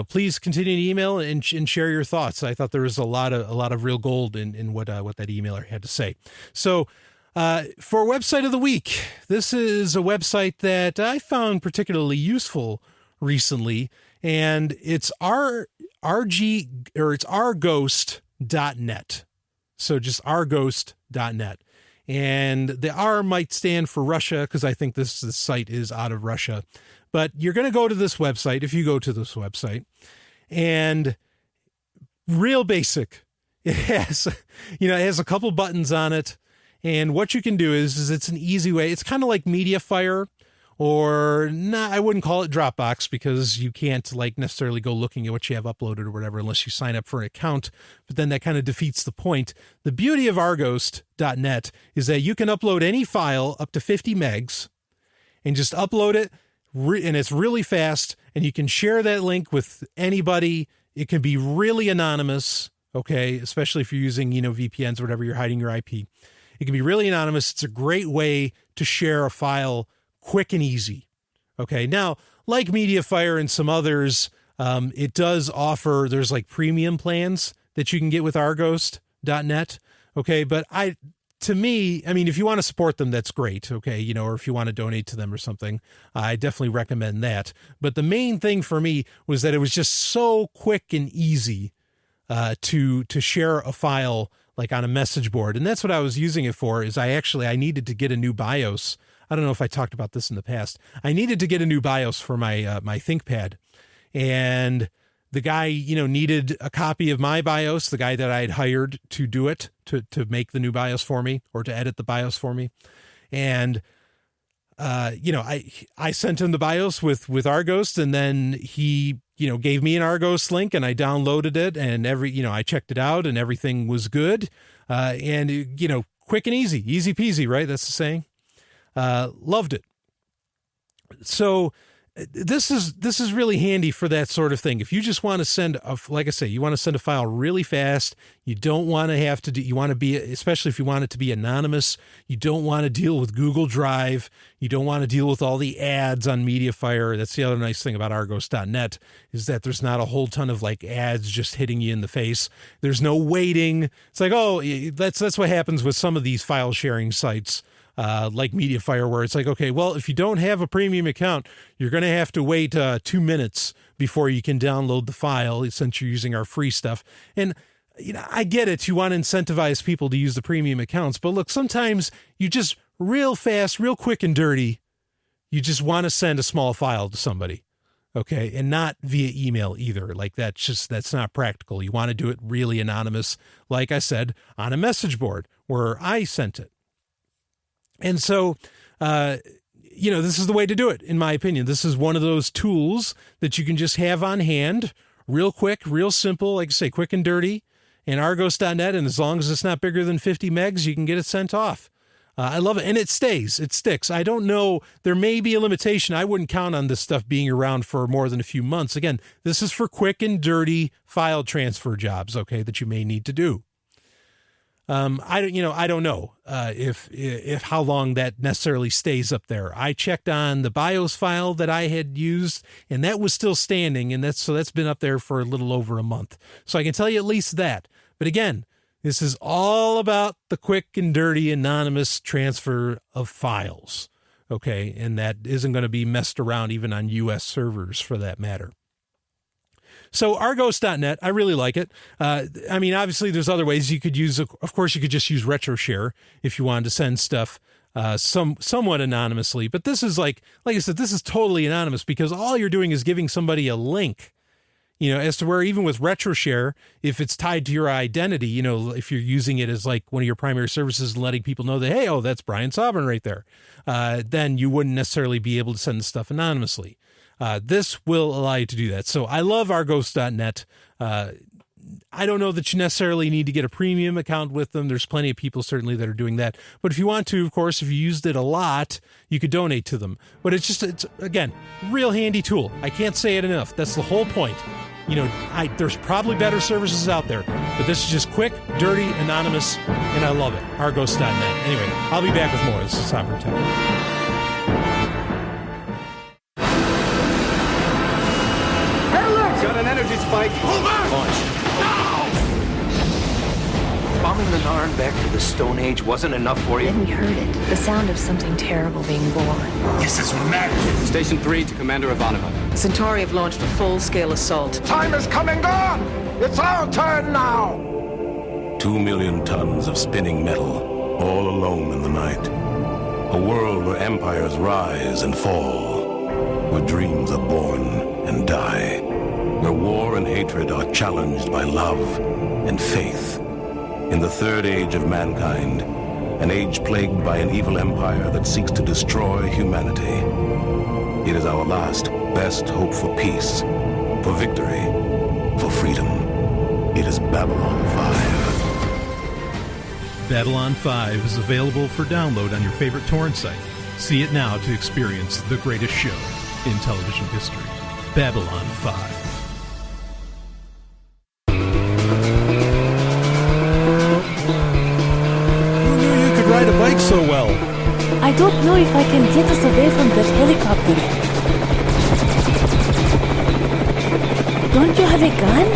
please continue to email and share your thoughts. I thought there was a lot of real gold in what that emailer had to say. So, for Website of the Week, this is a website that I found particularly useful recently, and it's RGhost.net. So just RGhost.net. And the R might stand for Russia, because I think this site is out of Russia. But you're going to go to this website, if you go to this website, and real basic. It has, it has a couple buttons on it. And what you can do is it's an easy way. It's kind of like MediaFire, or I wouldn't call it Dropbox, because you can't like necessarily go looking at what you have uploaded or whatever unless you sign up for an account. But then that kind of defeats the point. The beauty of RGhost.net is that you can upload any file up to 50 megs and just upload it. And it's really fast, and you can share that link with anybody. It can be really anonymous. Okay. Especially if you're using, VPNs or whatever, you're hiding your IP. It can be really anonymous. It's a great way to share a file quick and easy. Okay. Now, like MediaFire and some others, it does offer, there's like premium plans that you can get with RGhost.net. Okay. But to me, if you want to support them, that's great. Okay. Or if you want to donate to them or something, I definitely recommend that. But the main thing for me was that it was just so quick and easy to share a file like on a message board. And that's what I was using it for, is I needed to get a new BIOS. I don't know if I talked about this in the past. I needed to get a new BIOS for my my ThinkPad. And the guy, needed a copy of my BIOS, the guy that I had hired to do it, to make the new BIOS for me, or to edit the BIOS for me. And, I sent him the BIOS with RGhost, and then he, gave me an RGhost link, and I downloaded it, and I checked it out, and everything was good. And, quick and easy peasy, right? That's the saying. Loved it. So this is really handy for that sort of thing. If you just want to send you want to send a file really fast, you don't want to have to do, you want to be, especially if you want it to be anonymous, you don't want to deal with Google Drive. You don't want to deal with all the ads on MediaFire. That's the other nice thing about RGhost.net, is that there's not a whole ton of like ads just hitting you in the face. There's no waiting. It's like, that's what happens with some of these file sharing sites. Like MediaFire, where it's like, okay, well, if you don't have a premium account, you're going to have to wait 2 minutes before you can download the file, since you're using our free stuff. And, I get it. You want to incentivize people to use the premium accounts. But look, sometimes you just real fast, real quick and dirty, you just want to send a small file to somebody. Okay. And not via email either. Like that's not practical. You want to do it really anonymous. Like I said, on a message board where I sent it. And so, this is the way to do it, in my opinion. This is one of those tools that you can just have on hand, real quick, real simple, like I say, quick and dirty, and RGhost.net. And as long as it's not bigger than 50 megs, you can get it sent off. I love it. And it sticks. I don't know. There may be a limitation. I wouldn't count on this stuff being around for more than a few months. Again, this is for quick and dirty file transfer jobs, okay, that you may need to do. I don't know if how long that necessarily stays up there. I checked on the BIOS file that I had used, and that was still standing, and that's been up there for a little over a month. So I can tell you at least that. But again, this is all about the quick and dirty anonymous transfer of files. Okay, and that isn't going to be messed around even on US servers for that matter. So RGhost.net, I really like it. Obviously there's other ways you could use. Of course, you could just use RetroShare if you wanted to send stuff somewhat anonymously. But this is like I said, this is totally anonymous, because all you're doing is giving somebody a link, as to where even with RetroShare, if it's tied to your identity, if you're using it as like one of your primary services and letting people know that, hey, that's Brian Sovryn right there, then you wouldn't necessarily be able to send the stuff anonymously. This will allow you to do that. So I love RGhost.net. I don't know that you necessarily need to get a premium account with them. There's plenty of people certainly that are doing that. But if you want to, of course, if you used it a lot, you could donate to them. But it's again, real handy tool. I can't say it enough. That's the whole point. There's probably better services out there, but this is just quick, dirty, anonymous, and I love it. RGhost.net. Anyway, I'll be back with more. This is Sovryn Tech. Got an energy spike. Hold on! Launch. Now! Bombing the Narn back to the Stone Age wasn't enough for you? Then we heard it. The sound of something terrible being born. This is madness. Station 3 to Commander Ivanova. Centauri have launched a full-scale assault. Time is coming on! It's our turn now! 2 million tons of spinning metal, all alone in the night. A world where empires rise and fall, where dreams are born and die. where war and hatred are challenged by love and faith. In the third age of mankind, an age plagued by an evil empire that seeks to destroy humanity. It is our last, best hope for peace, for victory, for freedom. It is Babylon 5. Babylon 5 is available for download on your favorite torrent site. See it now to experience the greatest show in television history. Babylon 5. Ride a bike so well. I don't know if I can get us away from that helicopter. Don't you have a gun?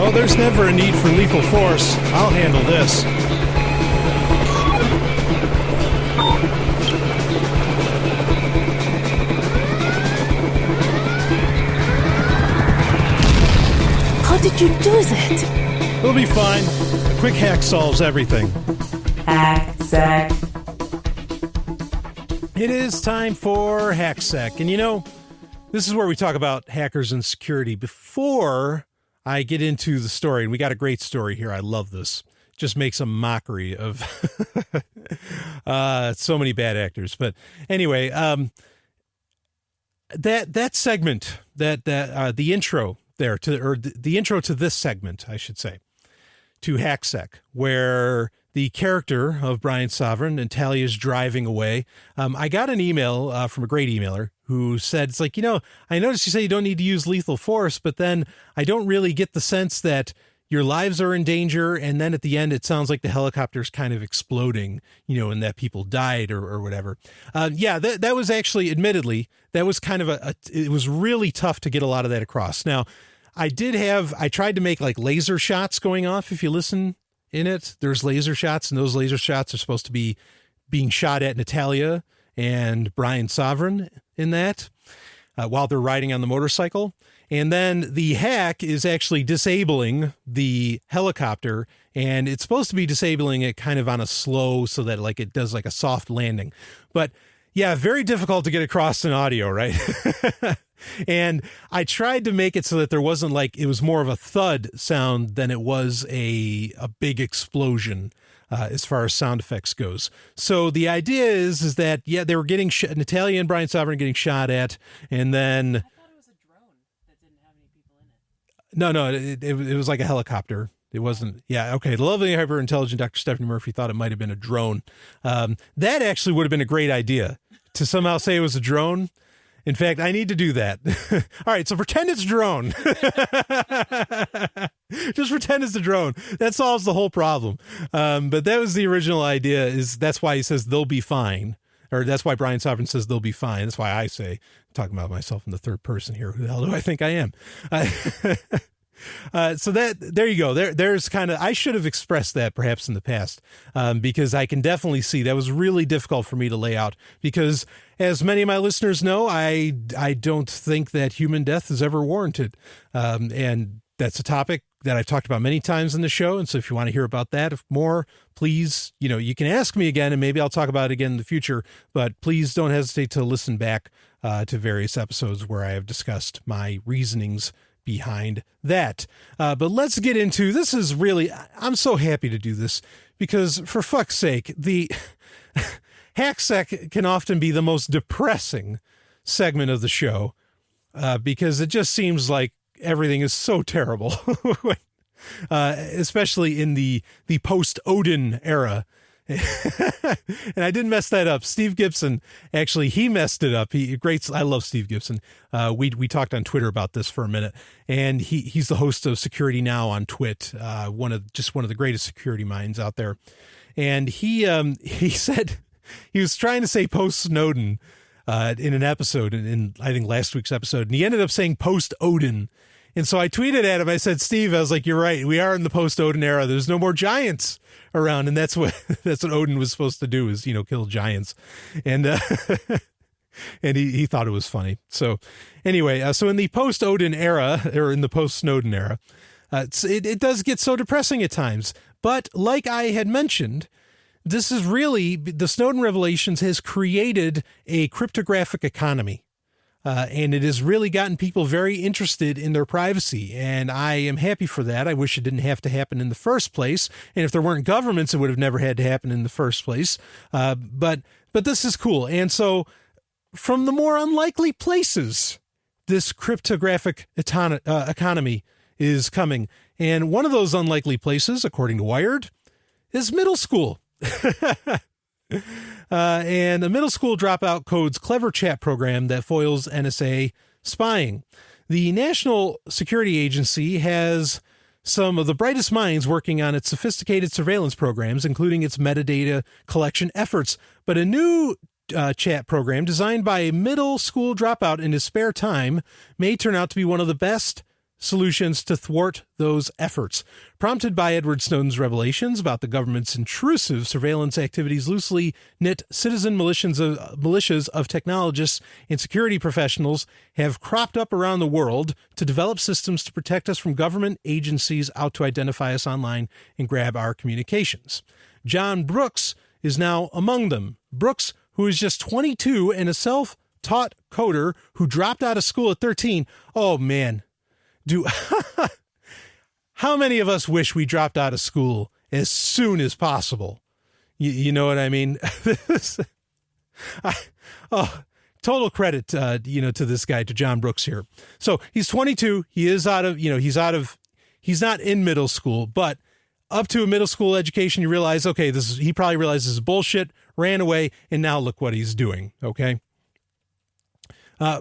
Oh, there's never a need for lethal force. I'll handle this. How did you do that? We'll be fine. A quick hack solves everything. Hacksec. It is time for Hacksec. And you know, this is where we talk about hackers and security. Before I get into the story, and we got a great story here. I love this. Just makes a mockery of so many bad actors. But anyway, that segment, the intro there the intro to this segment, I should say, to Hacksec, where the character of Brian Sovryn and Talia's driving away. I got an email from a great emailer who said, it's like, you know, I noticed you say you don't need to use lethal force, but then I don't really get the sense that your lives are in danger. And then at the end, it sounds like the helicopter's kind of exploding, you know, and that people died or whatever. That was actually, admittedly, that was kind of it was really tough to get a lot of that across. Now, I tried to make like laser shots going off. If you listen in it, there's laser shots, and those laser shots are supposed to be being shot at Natalia and Brian Sovryn in that while they're riding on the motorcycle. And then the hack is actually disabling the helicopter, and it's supposed to be disabling it kind of on a slow so that like it does like a soft landing. But yeah, very difficult to get across in audio, right? And I tried to make it so that there wasn't like, it was more of a thud sound than it was a big explosion as far as sound effects goes. So the idea is that, yeah, they were getting Natalia and Brian Sovryn getting shot at, and then... I thought it was a drone that didn't have any people in it. No, it was like a helicopter. It wasn't. Yeah. Okay. The lovely, hyper intelligent Dr. Stephanie Murphy thought it might have been a drone. That actually would have been a great idea to somehow say it was a drone. In fact, I need to do that. All right. So pretend it's a drone. Just pretend it's a drone. That solves the whole problem. But that was the original idea. That's why he says they'll be fine. Or that's why Brian Sovryn says they'll be fine. That's why I say, I'm talking about myself in the third person here. Who the hell do I think I am? So there you go. There's kind of, I should have expressed that perhaps in the past, because I can definitely see that was really difficult for me to lay out, because as many of my listeners know, I don't think that human death is ever warranted. And that's a topic that I've talked about many times in the show. And so if you want to hear about that more, please, you can ask me again, and maybe I'll talk about it again in the future, but please don't hesitate to listen back to various episodes where I have discussed my reasonings behind that. But let's get into, this is really, I'm so happy to do this, because for fuck's sake, the Hacksec can often be the most depressing segment of the show, because it just seems like everything is so terrible, especially in the post-Odin era. And I didn't mess that up. Steve Gibson, actually, he messed it up. I love Steve Gibson. We talked on Twitter about this for a minute, and he's the host of Security Now on Twit, one of the greatest security minds out there. And he said he was trying to say post Snowden in an episode, in I think last week's episode, and he ended up saying post Odin. And so I tweeted at him. I said, Steve, I was like, you're right. We are in the post-Odin era. There's no more giants around. And that's what Odin was supposed to do, is, kill giants. And and he thought it was funny. So anyway, so in the post-Odin era, or in the post-Snowden era, it does get so depressing at times. But like I had mentioned, this is really, the Snowden revelations has created a cryptographic economy. And it has really gotten people very interested in their privacy. And I am happy for that. I wish it didn't have to happen in the first place. And if there weren't governments, it would have never had to happen in the first place. But this is cool. And so from the more unlikely places, this cryptographic economy is coming. And one of those unlikely places, according to Wired, is middle school. And a middle school dropout codes clever chat program that foils NSA spying. The National Security Agency has some of the brightest minds working on its sophisticated surveillance programs, including its metadata collection efforts. But a new chat program designed by a middle school dropout in his spare time may turn out to be one of the best solutions to thwart those efforts. Prompted by Edward Snowden's revelations about the government's intrusive surveillance activities, loosely knit citizen militias of technologists and security professionals have cropped up around the world to develop systems to protect us from government agencies out to identify us online and grab our communications. John Brooks is now among them. Brooks, who is just 22 and a self-taught coder who dropped out of school at 13. Oh, man. How many of us wish we dropped out of school as soon as possible? You know what I mean? Total credit, to this guy, to John Brooks here. So he's 22. He is he's not in middle school, but up to a middle school education, you realize, okay, he probably realizes this is bullshit, ran away, and now look what he's doing. Okay.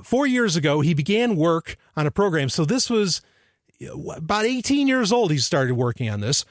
4 years ago, he began work on a program. So this was about 18 years old. He started working on this.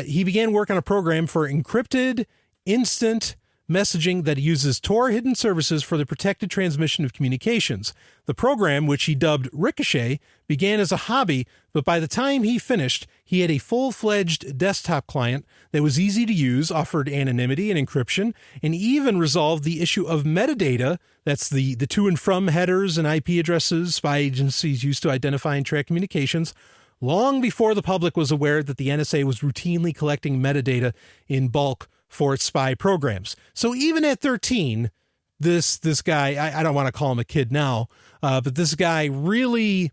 He began work on a program for encrypted instant messaging that uses Tor hidden services for the protected transmission of communications. The program, which he dubbed Ricochet, began as a hobby, but by the time he finished, he had a full-fledged desktop client that was easy to use, offered anonymity and encryption, and even resolved the issue of metadata. That's the to and from headers and IP addresses spy agencies used to identify and track communications, long before the public was aware that the NSA was routinely collecting metadata in bulk for its spy programs. So even at 13, this guy, I don't want to call him a kid now, but this guy really,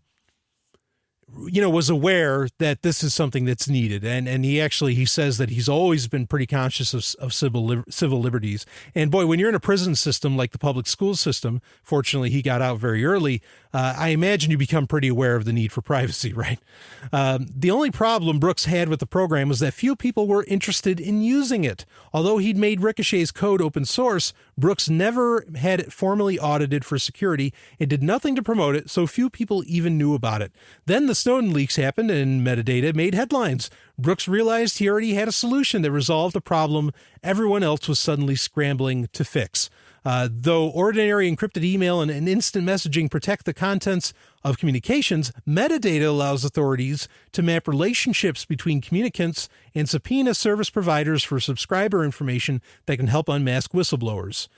was aware that this is something that's needed. And he says that he's always been pretty conscious of civil liberties. And boy, when you're in a prison system like the public school system, fortunately he got out very early, I imagine you become pretty aware of the need for privacy, right? The only problem Brooks had with the program was that few people were interested in using it. Although he'd made Ricochet's code open source, Brooks never had it formally audited for security and did nothing to promote it, so few people even knew about it. Then the Snowden leaks happened and metadata made headlines. Brooks realized he already had a solution that resolved a problem everyone else was suddenly scrambling to fix. Though ordinary encrypted email and instant messaging protect the contents of communications, metadata allows authorities to map relationships between communicants and subpoena service providers for subscriber information that can help unmask whistleblowers,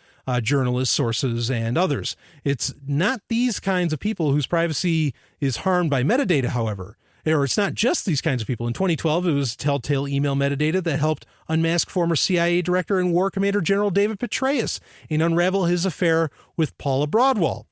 journalists, sources, and others. It's not these kinds of people whose privacy is harmed by metadata, however. Or it's not just these kinds of people. In 2012, it was telltale email metadata that helped unmask former CIA Director and War Commander General David Petraeus and unravel his affair with Paula Broadwell.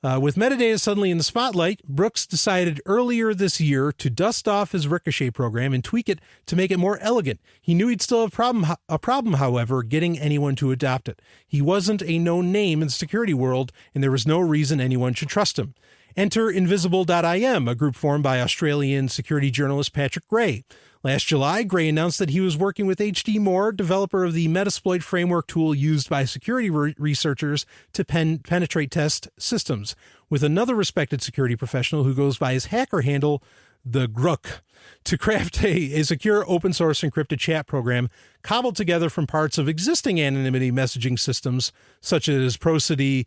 With metadata suddenly in the spotlight, Brooks decided earlier this year to dust off his Ricochet program and tweak it to make it more elegant. He knew he'd still have a problem, however, getting anyone to adopt it. He wasn't a known name in the security world, and there was no reason anyone should trust him. Enter Invisible.im, a group formed by Australian security journalist Patrick Gray. Last July, Gray announced that he was working with H.D. Moore, developer of the Metasploit framework tool used by security researchers to penetrate test systems, with another respected security professional who goes by his hacker handle, the Grook, to craft a secure open-source encrypted chat program cobbled together from parts of existing anonymity messaging systems such as Prosody,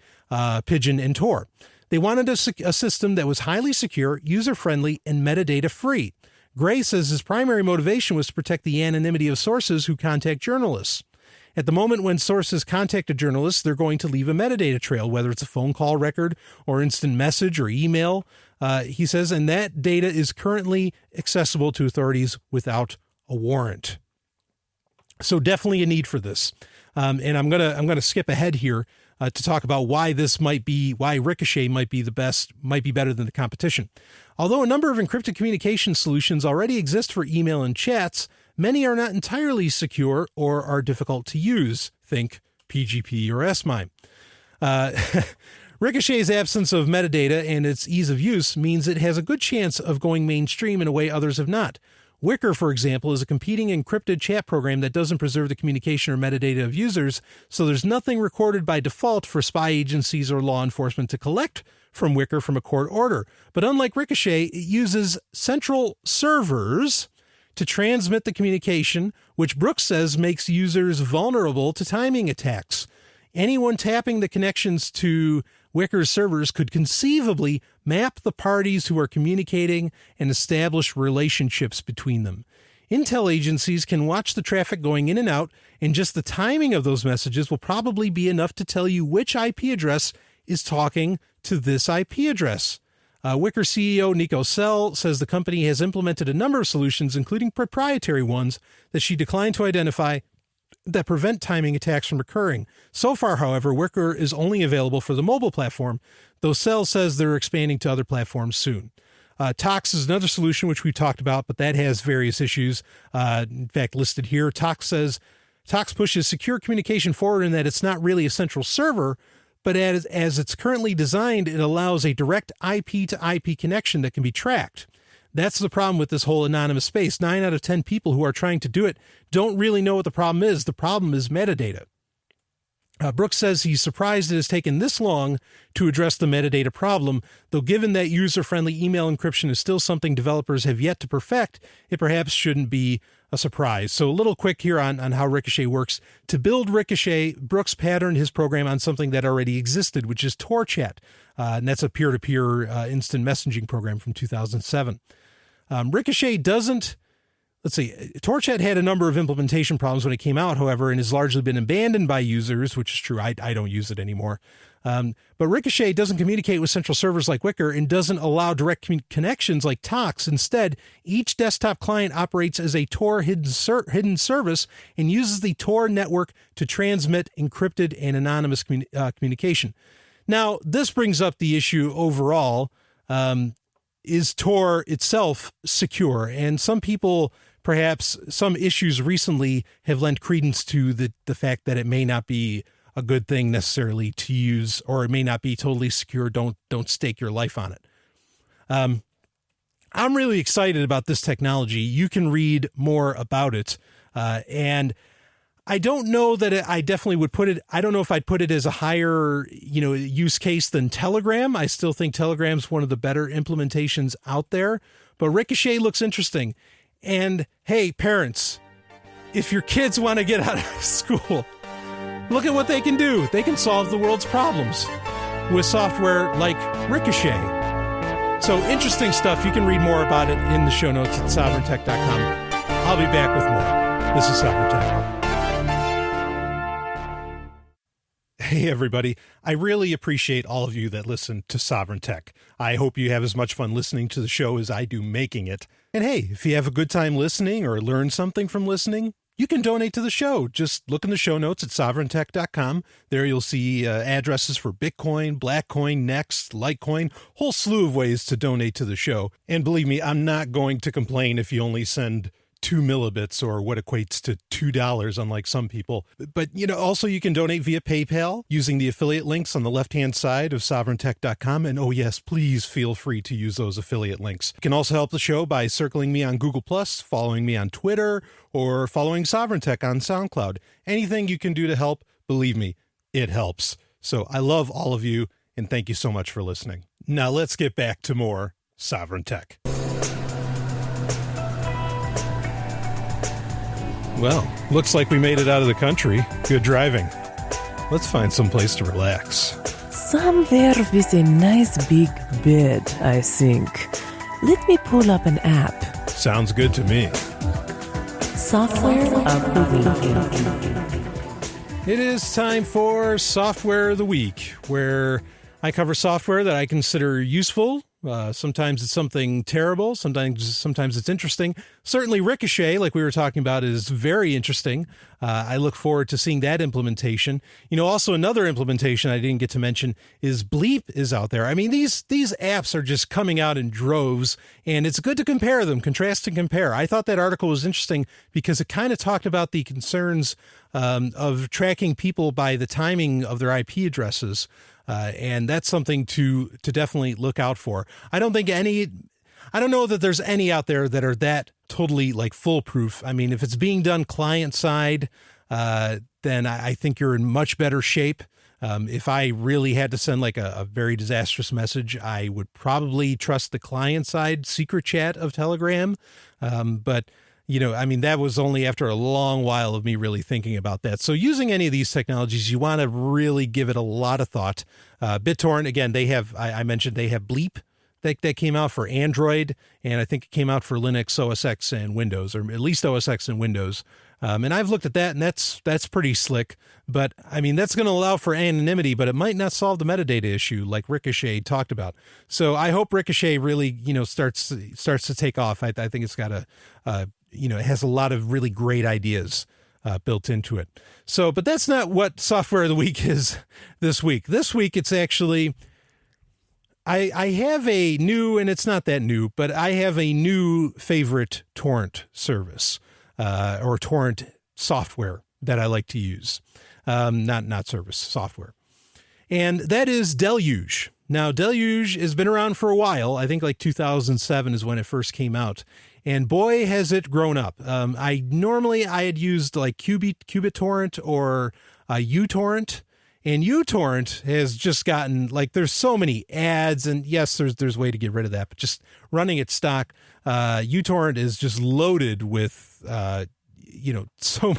Pigeon, and Tor. They wanted a system that was highly secure, user-friendly, and metadata-free. Gray says his primary motivation was to protect the anonymity of sources who contact journalists. At the moment when sources contact a journalist, they're going to leave a metadata trail, whether it's a phone call record or instant message or email, he says, and that data is currently accessible to authorities without a warrant. So definitely a need for this. And I'm gonna skip ahead here to talk about why Ricochet might be better than the competition. Although a number of encrypted communication solutions already exist for email and chats, many are not entirely secure or are difficult to use. Think PGP or S-MIME. Ricochet's absence of metadata and its ease of use means it has a good chance of going mainstream in a way others have not. Wicker, for example, is a competing encrypted chat program that doesn't preserve the communication or metadata of users, so there's nothing recorded by default for spy agencies or law enforcement to collect from Wicker from a court order. But unlike Ricochet, it uses central servers to transmit the communication, which Brooks says makes users vulnerable to timing attacks. Anyone tapping the connections to Wicker's servers could conceivably map the parties who are communicating and establish relationships between them. Intel agencies can watch the traffic going in and out, and just the timing of those messages will probably be enough to tell you which IP address is talking to this IP address. Wicker CEO Nico Sell says the company has implemented a number of solutions, including proprietary ones that she declined to identify, that prevent timing attacks from occurring. So far, however, Wicker is only available for the mobile platform, though Sell says they're expanding to other platforms soon. Tox is another solution which we talked about, but that has various issues, in fact, listed here. Tox pushes secure communication forward in that it's not really a central server, but as it's currently designed, it allows a direct IP-to-IP connection that can be tracked. That's the problem with this whole anonymous space. 9 out of 10 people who are trying to do it don't really know what the problem is. The problem is metadata. Brooks says he's surprised it has taken this long to address the metadata problem, though given that user-friendly email encryption is still something developers have yet to perfect, it perhaps shouldn't be a surprise. So a little quick here on how Ricochet works. To build Ricochet, Brooks patterned his program on something that already existed, which is TorChat, and that's a peer-to-peer instant messaging program from 2007. Ricochet doesn't, TorChat had a number of implementation problems when it came out, however, and has largely been abandoned by users, which is true. I don't use it anymore. But Ricochet doesn't communicate with central servers like Wicker and doesn't allow direct connections like Tox. Instead, each desktop client operates as a Tor hidden service and uses the Tor network to transmit encrypted and anonymous communication. Now, this brings up the issue overall. Is Tor itself secure? And some people, perhaps some issues recently, have lent credence to the fact that it may not be a good thing necessarily to use, or it may not be totally secure. Don't stake your life on it. I'm really excited about this technology. You can read more about it. And I don't know that I definitely would put it, I don't know if I'd put it as a higher, use case than Telegram. I still think Telegram's one of the better implementations out there, but Ricochet looks interesting. And hey, parents, if your kids want to get out of school, look at what they can do. They can solve the world's problems with software like Ricochet. So interesting stuff. You can read more about it in the show notes at sovryntech.com. I'll be back with more. This is Sovryn Tech. Hey, everybody. I really appreciate all of you that listen to Sovryn Tech. I hope you have as much fun listening to the show as I do making it. And hey, if you have a good time listening or learn something from listening, you can donate to the show. Just look in the show notes at sovryntech.com. There you'll see addresses for Bitcoin, Blackcoin, Next, Litecoin, whole slew of ways to donate to the show. And believe me, I'm not going to complain if you only send 2 millibits, or what equates to $2, unlike some people. But, also you can donate via PayPal using the affiliate links on the left-hand side of sovryntech.com. And oh yes, please feel free to use those affiliate links. You can also help the show by circling me on Google+, following me on Twitter, or following Sovryn Tech on SoundCloud. Anything you can do to help, believe me, it helps. So I love all of you, and thank you so much for listening. Now let's get back to more Sovryn Tech. Well, looks like we made it out of the country. Good driving. Let's find some place to relax. Somewhere with a nice big bed, I think. Let me pull up an app. Sounds good to me. Software of the Week. It is time for Software of the Week, where I cover software that I consider useful. Sometimes it's something terrible. Sometimes it's interesting. Certainly Ricochet, like we were talking about, is very interesting. I look forward to seeing that implementation. Also another implementation I didn't get to mention is Bleep is out there. I mean, these apps are just coming out in droves, and it's good to compare them, contrast and compare. I thought that article was interesting because it kind of talked about the concerns of tracking people by the timing of their IP addresses. And that's something to definitely look out for. I don't know that there's any out there that are that totally like foolproof. I mean, if it's being done client side, then I think you're in much better shape. If I really had to send like a very disastrous message, I would probably trust the client side secret chat of Telegram. But that was only after a long while of me really thinking about that. So using any of these technologies, you want to really give it a lot of thought. BitTorrent, again, I mentioned they have Bleep that came out for Android, and I think it came out for Linux, OS X, and Windows, or at least OS X and Windows. And I've looked at that, and that's pretty slick. But I mean, that's going to allow for anonymity, but it might not solve the metadata issue like Ricochet talked about. So I hope Ricochet really, starts to take off. I think it's got it has a lot of really great ideas built into it. So, but that's not what Software of the Week is this week. This week, it's actually, I have a new, and it's not that new, but I have a new favorite torrent service or torrent software that I like to use. Not service, software. And that is Deluge. Now, Deluge has been around for a while. I think like 2007 is when it first came out. And boy, has it grown up. I had used like qBittorrent or uTorrent. And uTorrent has just gotten, like, there's so many ads, and yes, there's a way to get rid of that, but just running it stock, uTorrent is just loaded with, so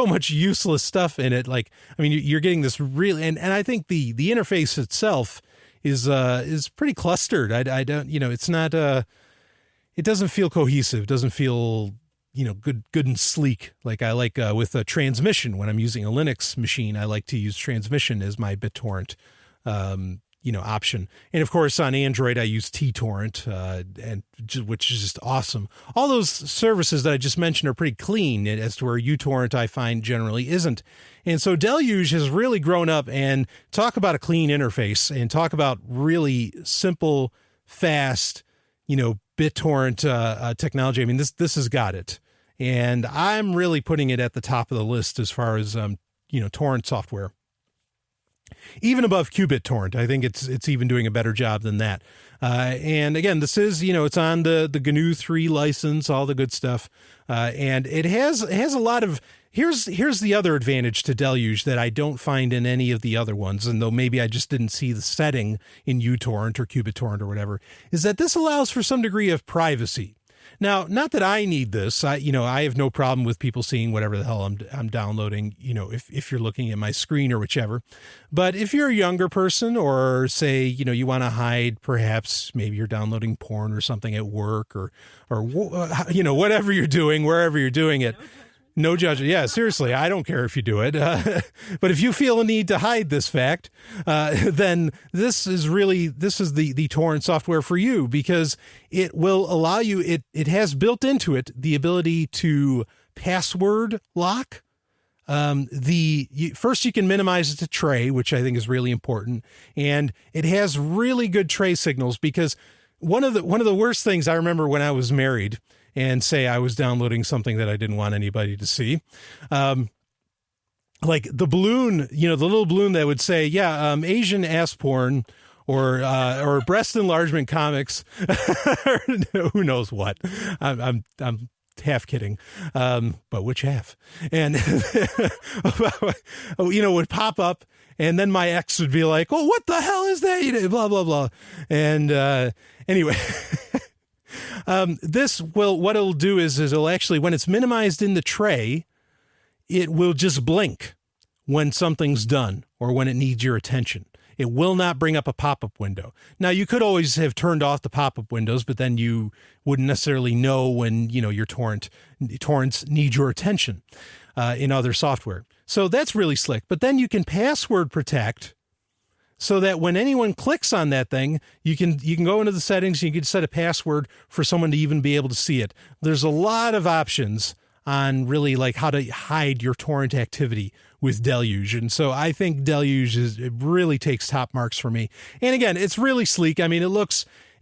much useless stuff in it. Like, I mean, you're getting this really, and I think the interface itself is pretty clustered. I don't, it's not, it doesn't feel cohesive, doesn't feel, good and sleek. Like I like with a transmission, when I'm using a Linux machine, I like to use transmission as my BitTorrent, option. And of course on Android, I use tTorrent, which is just awesome. All those services that I just mentioned are pretty clean, as to where uTorrent I find generally isn't. And so Deluge has really grown up, and talk about a clean interface, and talk about really simple, fast, BitTorrent technology. I mean, this has got it, and I'm really putting it at the top of the list as far as torrent software, even above qBittorrent. I think it's even doing a better job than that. And again, this is it's on the GNU 3 license, all the good stuff, and it has a lot of. Here's the other advantage to Deluge that I don't find in any of the other ones, and though maybe I just didn't see the setting in uTorrent or qBittorrent or whatever, is that this allows for some degree of privacy. Now, not that I need this. I have no problem with people seeing whatever the hell I'm downloading, if you're looking at my screen or whichever. But if you're a younger person, or say, you want to hide, perhaps maybe you're downloading porn or something at work, or whatever you're doing, wherever you're doing it. No judgment. Yeah, seriously, I don't care if you do it. But if you feel a need to hide this fact, then this is the torrent software for you, because it will allow you, it has built into it the ability to password lock. First you can minimize it to tray, which I think is really important. And it has really good tray signals, because one of the worst things I remember when I was married, and say I was downloading something that I didn't want anybody to see. Like the balloon, the little balloon that would say, Asian ass porn or breast enlargement comics, who knows what. I'm half kidding. But which half? And, would pop up, and then my ex would be like, oh, what the hell is that? Blah, blah, blah. And, anyway, what it'll do is it'll actually, when it's minimized in the tray, it will just blink when something's done or when it needs your attention. It will not bring up a pop-up window. Now, you could always have turned off the pop-up windows, but then you wouldn't necessarily know when, your torrents need your attention in other software. So that's really slick. But then you can password protect, so that when anyone clicks on that thing, you can go into the settings, you can set a password for someone to even be able to see it. There's a lot of options on really like how to hide your torrent activity with Deluge. And so I think Deluge it really takes top marks for me. And again, it's really sleek. I mean,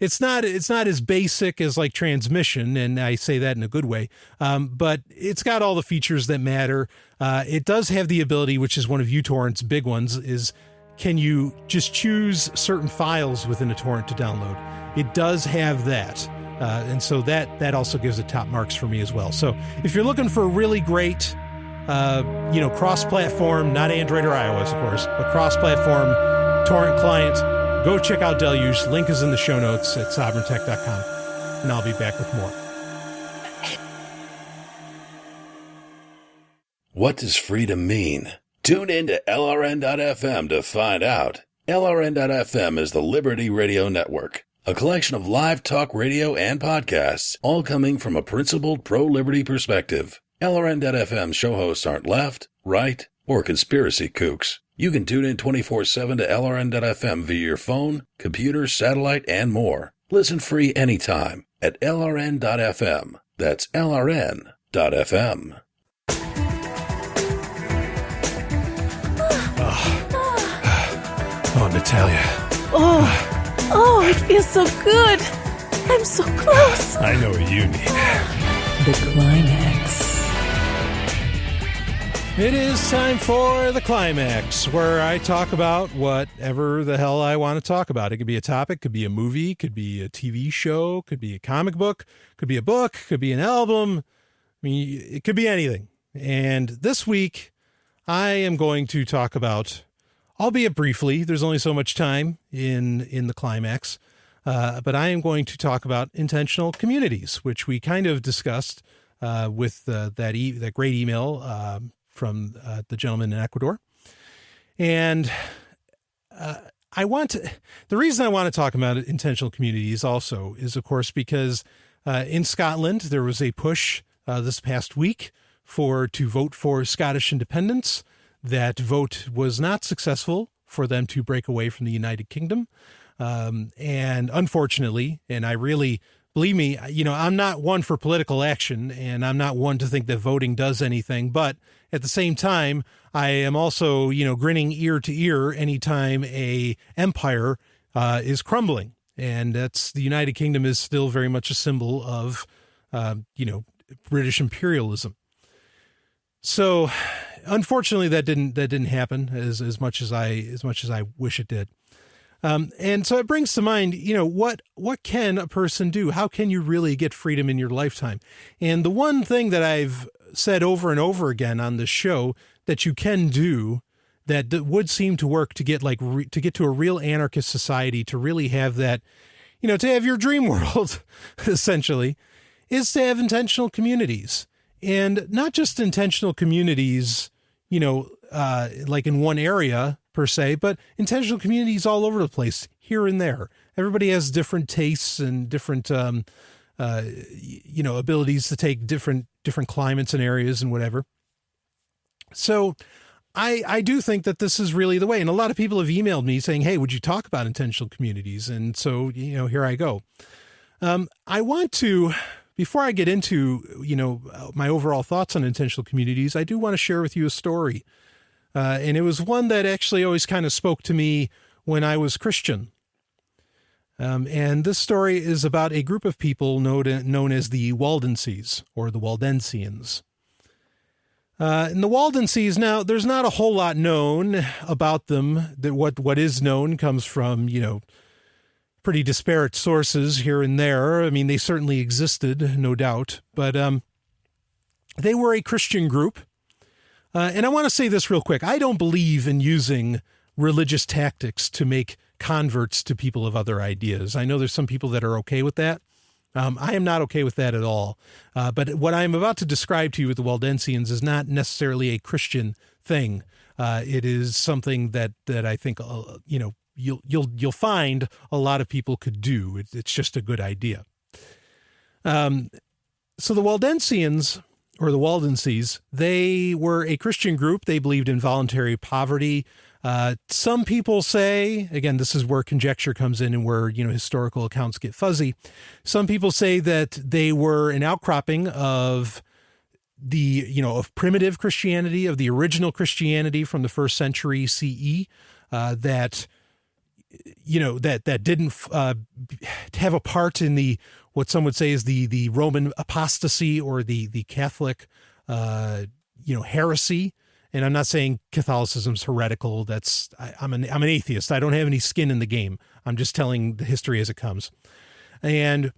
it's not as basic as like Transmission, and I say that in a good way, but it's got all the features that matter. It does have the ability, which is one of uTorrent's big ones, is can you just choose certain files within a torrent to download? It does have that. And so that also gives it top marks for me as well. So if you're looking for a really great, cross-platform, not Android or iOS, of course, but cross-platform torrent client, go check out Deluge. Link is in the show notes at sovereigntech.com. And I'll be back with more. What does freedom mean? Tune in to LRN.FM to find out. LRN.FM is the Liberty Radio Network, a collection of live talk radio and podcasts, all coming from a principled pro-liberty perspective. LRN.FM show hosts aren't left, right, or conspiracy kooks. You can tune in 24/7 to LRN.FM via your phone, computer, satellite, and more. Listen free anytime at LRN.FM. That's LRN.FM. Oh, Natalia. Oh, it feels so good. I'm so close. I know what you need. The climax. It is time for the climax, where I talk about whatever the hell I want to talk about. It could be a topic, could be a movie, could be a TV show, could be a comic book, could be a book, could be an album. I mean, it could be anything. And this week, I am going to talk about, albeit briefly, there's only so much time in the climax, but I am going to talk about intentional communities, which we kind of discussed with that great email from the gentleman in Ecuador. And the reason I want to talk about intentional communities also is, of course, because in Scotland, there was a push this past week to vote for Scottish independence. That vote was not successful for them to break away from the United Kingdom. And unfortunately, and I really, believe me, I'm not one for political action, and I'm not one to think that voting does anything. But at the same time, I am also, grinning ear to ear anytime a empire is crumbling. And that's the United Kingdom is still very much a symbol of, British imperialism. So unfortunately, that didn't happen as much as I wish it did. And so it brings to mind, what can a person do? How can you really get freedom in your lifetime? And the one thing that I've said over and over again on this show that you can do that would seem to work to get to get to a real anarchist society, to really have that, to have your dream world, essentially, is to have intentional communities. And not just intentional communities, like in one area per se, but intentional communities all over the place, here and there. Everybody has different tastes and different, abilities to take different climates and areas and whatever. So I do think that this is really the way. And a lot of people have emailed me saying, hey, would you talk about intentional communities? And so, here I go. I want to, before I get into, my overall thoughts on intentional communities, I do want to share with you a story. And it was one that actually always kind of spoke to me when I was Christian. And this story is about a group of people known as the Waldenses, or the Waldensians. And the Waldenses, now, there's not a whole lot known about them. That what is known comes from, pretty disparate sources here and there. I mean, they certainly existed, no doubt. But they were a Christian group. And I want to say this real quick. I don't believe in using religious tactics to make converts to people of other ideas. I know there's some people that are okay with that. I am not okay with that at all. But what I'm about to describe to you with the Waldensians is not necessarily a Christian thing. It is something that I think, you'll find a lot of people could do. It's just a good idea. So the Waldensians, or the Waldenses, they were a Christian group. They believed in voluntary poverty. Some people say, again, this is where conjecture comes in and where, historical accounts get fuzzy. Some people say that they were an outcropping of of primitive Christianity, of the original Christianity from the 1st century CE, that didn't have a part in what some would say is the Roman apostasy or the Catholic, heresy. And I'm not saying Catholicism's heretical. I'm an atheist. I don't have any skin in the game. I'm just telling the history as it comes. And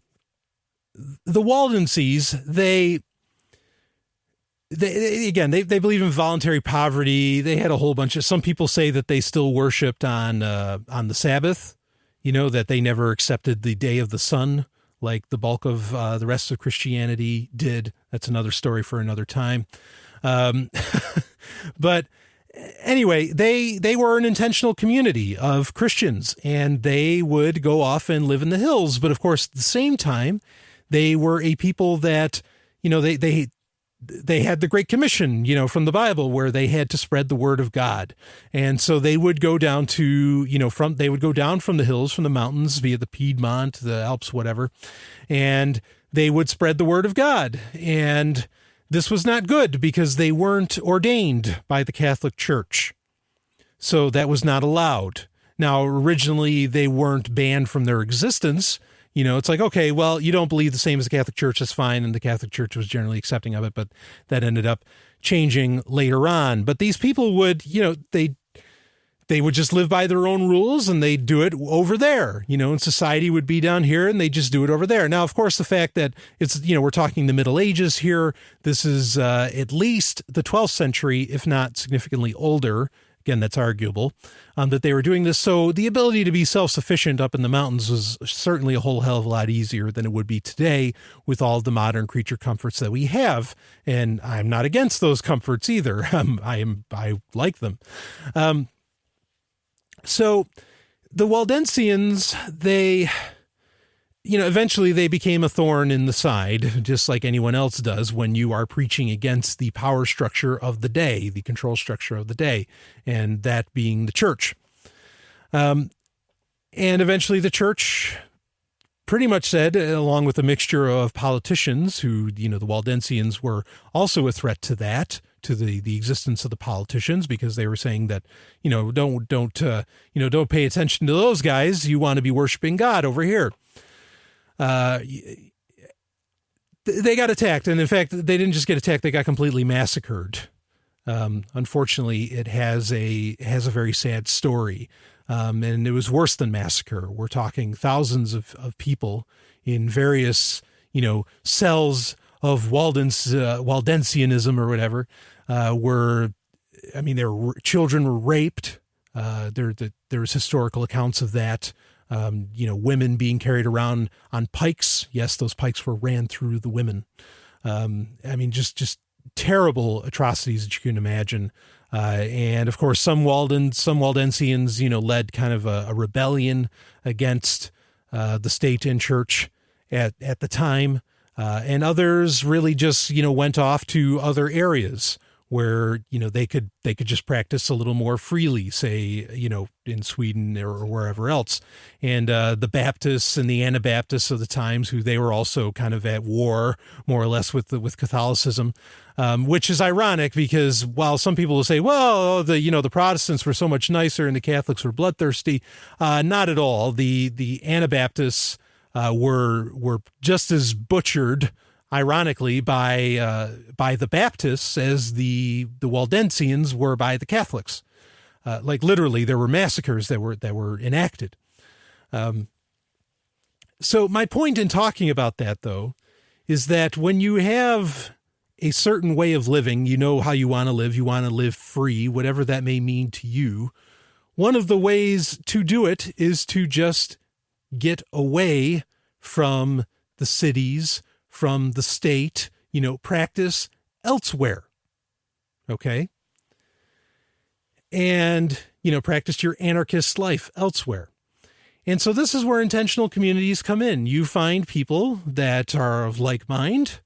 the Waldenses, they believe in voluntary poverty. They had a whole bunch of, some people say that they still worshiped on the Sabbath, that they never accepted the day of the sun like the bulk of the rest of Christianity did. That's another story for another time. But anyway, they were an intentional community of Christians, and they would go off and live in the hills. But of course, at the same time, they were a people that, they had the Great Commission, from the Bible, where they had to spread the word of God. And so they would go down to, they would go down from the hills, from the mountains, via the Piedmont, the Alps, whatever, and they would spread the word of God. And this was not good because they weren't ordained by the Catholic Church. So that was not allowed. Now, originally, they weren't banned from their existence. It's like, okay, well, you don't believe the same as the Catholic Church, that's fine. And the Catholic Church was generally accepting of it, but that ended up changing later on. But these people would, they would just live by their own rules, and they'd do it over there, and society would be down here, and they just do it over there. Now, of course, the fact that it's, we're talking the Middle Ages here, this is at least the 12th century, if not significantly older. Again, that's arguable, that they were doing this. So the ability to be self-sufficient up in the mountains was certainly a whole hell of a lot easier than it would be today with all the modern creature comforts that we have. And I'm not against those comforts either. I like them. So the Waldensians, they, eventually they became a thorn in the side, just like anyone else does when you are preaching against the power structure of the day, the control structure of the day, and that being the church. And eventually the church pretty much said, along with a mixture of politicians who, the Waldensians were also a threat to that, to the existence of the politicians, because they were saying that, don't pay attention to those guys. You want to be worshiping God over here. They got attacked, and in fact, they didn't just get attacked; they got completely massacred. Unfortunately, it has a very sad story, and it was worse than massacre. We're talking thousands of people in various, cells of Waldensianism or whatever. Children were raped. There's historical accounts of that. Women being carried around on pikes. Yes, those pikes were ran through the women. Just terrible atrocities that you can imagine. And of course, some Waldensians, led kind of a rebellion against the state and church at the time. And others really just, went off to other areas where, they could just practice a little more freely, say, in Sweden or wherever else. And the Baptists and the Anabaptists of the times, who they were also kind of at war, more or less, with Catholicism, which is ironic because while some people will say, well, the Protestants were so much nicer and the Catholics were bloodthirsty, not at all. The Anabaptists were just as butchered, ironically, by the Baptists as the Waldensians were by the Catholics. Literally, there were massacres that were enacted. So my point in talking about that, though, is that when you have a certain way of living, how you want to live free, whatever that may mean to you. One of the ways to do it is to just get away from the cities, from the state, practice elsewhere. Okay. And, practice your anarchist life elsewhere. And so this is where intentional communities come in. You find people that are of like mind,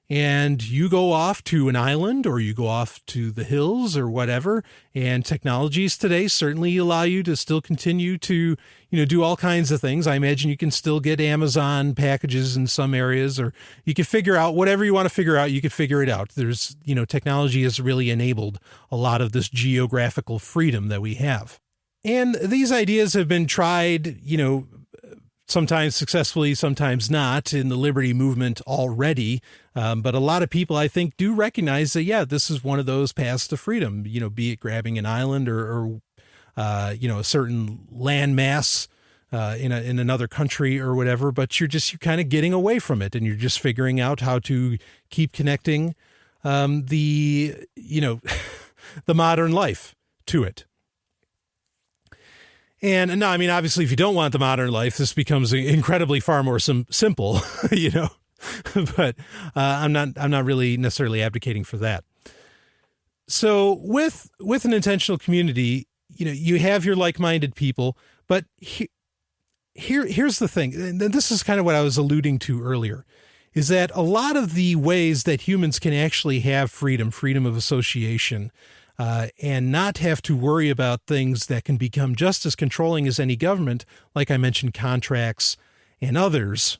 and you go off to an island or you go off to the hills or whatever. And technologies today certainly allow you to still continue to, do all kinds of things. I imagine you can still get Amazon packages in some areas, or you can figure out whatever you want to figure out. You can figure it out. There's, technology has really enabled a lot of this geographical freedom that we have. And these ideas have been tried, sometimes successfully, sometimes not in the liberty movement already. But a lot of people, I think, do recognize that, yeah, this is one of those paths to freedom, be it grabbing an island or a certain land mass in another country or whatever. But you're kind of getting away from it, and you're just figuring out how to keep connecting the modern life to it. And no, I mean, obviously, if you don't want the modern life, this becomes incredibly far more simple, but I'm not really necessarily advocating for that. So with an intentional community, you have your like-minded people, but here's the thing, and this is kind of what I was alluding to earlier, is that a lot of the ways that humans can actually have freedom of association, and not have to worry about things that can become just as controlling as any government, like I mentioned, contracts and others,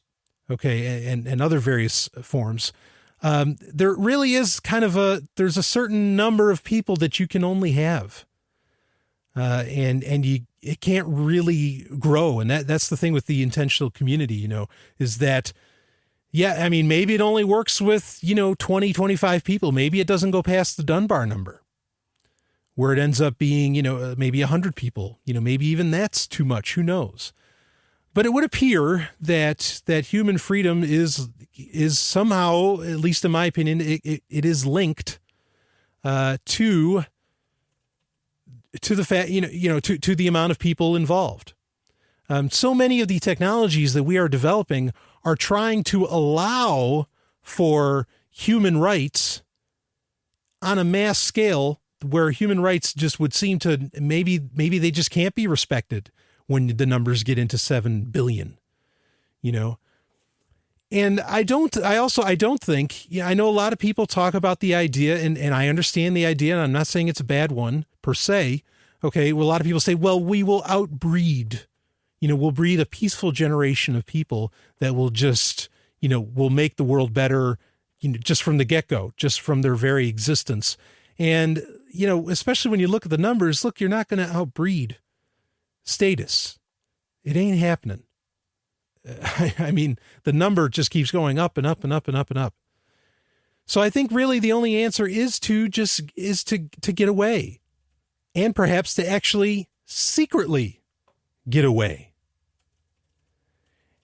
okay, and other various forms. There really is there's a certain number of people that you can only have, and it can't really grow. And that's the thing with the intentional community, is that, yeah, I mean, maybe it only works with, 20, 25 people. Maybe it doesn't go past the Dunbar number, where it ends up being, maybe 100 people, maybe even that's too much, who knows? But it would appear that human freedom is somehow, at least in my opinion, it is linked to the fact, to the amount of people involved. So many of the technologies that we are developing are trying to allow for human rights on a mass scale, where human rights just would seem to maybe they just can't be respected when the numbers get into 7 billion, And I don't think, I know a lot of people talk about the idea, and I understand the idea, and I'm not saying it's a bad one per se. Okay. Well, a lot of people say, well, we will outbreed, we'll breed a peaceful generation of people that will just, will make the world better, just from the get-go, just from their very existence. And, especially when you look at the numbers, look, you're not going to outbreed status. It ain't happening. I mean, the number just keeps going up and up and up and up and up. So I think really the only answer is to get away, and perhaps to actually secretly get away.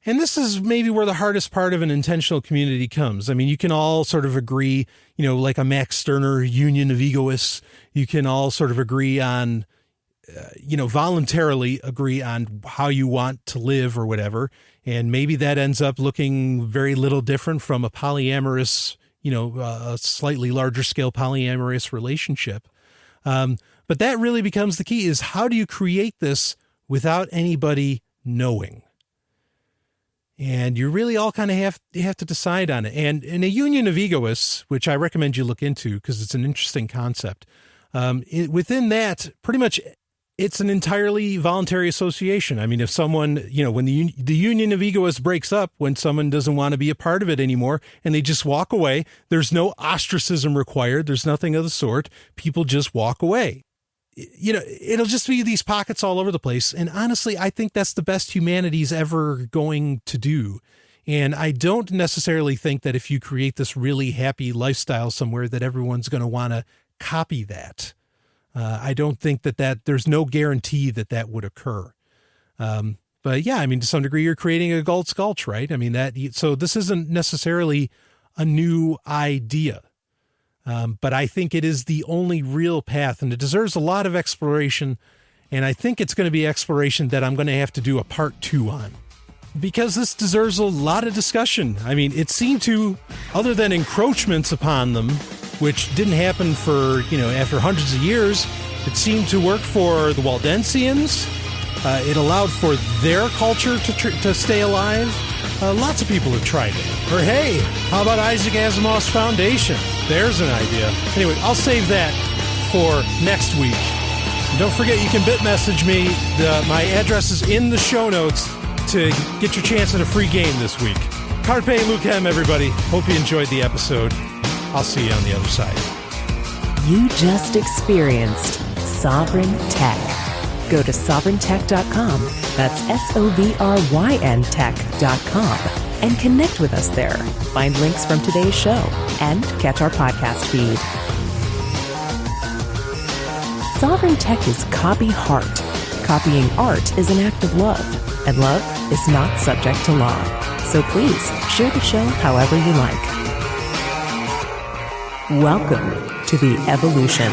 And this is maybe where the hardest part of an intentional community comes. I mean, you can all sort of agree, like a Max Stirner union of egoists, you can all sort of agree on, voluntarily agree on how you want to live or whatever. And maybe that ends up looking very little different from a polyamorous, a slightly larger scale polyamorous relationship. But that really becomes the key, is how do you create this without anybody knowing? And you really all kind of have to decide on it. And in a union of egoists, which I recommend you look into because it's an interesting concept, within that, pretty much it's an entirely voluntary association. I mean, if someone, when the union of egoists breaks up, when someone doesn't want to be a part of it anymore and they just walk away, there's no ostracism required. There's nothing of the sort. People just walk away. It'll just be these pockets all over the place. And honestly, I think that's the best humanity's ever going to do. And I don't necessarily think that if you create this really happy lifestyle somewhere that everyone's going to want to copy that. I don't think that there's no guarantee that would occur. But yeah, I mean, to some degree, you're creating a Galt's Gulch, right? I mean, so this isn't necessarily a new idea. But I think it is the only real path, and it deserves a lot of exploration. And I think it's going to be exploration that I'm going to have to do a part 2 on, because this deserves a lot of discussion. I mean, it seemed to, other than encroachments upon them, which didn't happen for, after hundreds of years, it seemed to work for the Waldensians. It allowed for their culture to stay alive. Lots of people have tried it. Or hey, how about Isaac Asimov's Foundation? There's an idea. Anyway, I'll save that for next week. And don't forget, you can bit message me. My address is in the show notes to get your chance at a free game this week. Carpe Lucem, everybody. Hope you enjoyed the episode. I'll see you on the other side. You just experienced Sovryn Tech. Go to sovryntech.com, that's SOVRYN tech.com, and connect with us there. Find links from today's show and catch our podcast feed. Sovryn Tech is copy heart. Copying art is an act of love, and love is not subject to law. So please share the show however you like. Welcome to the evolution.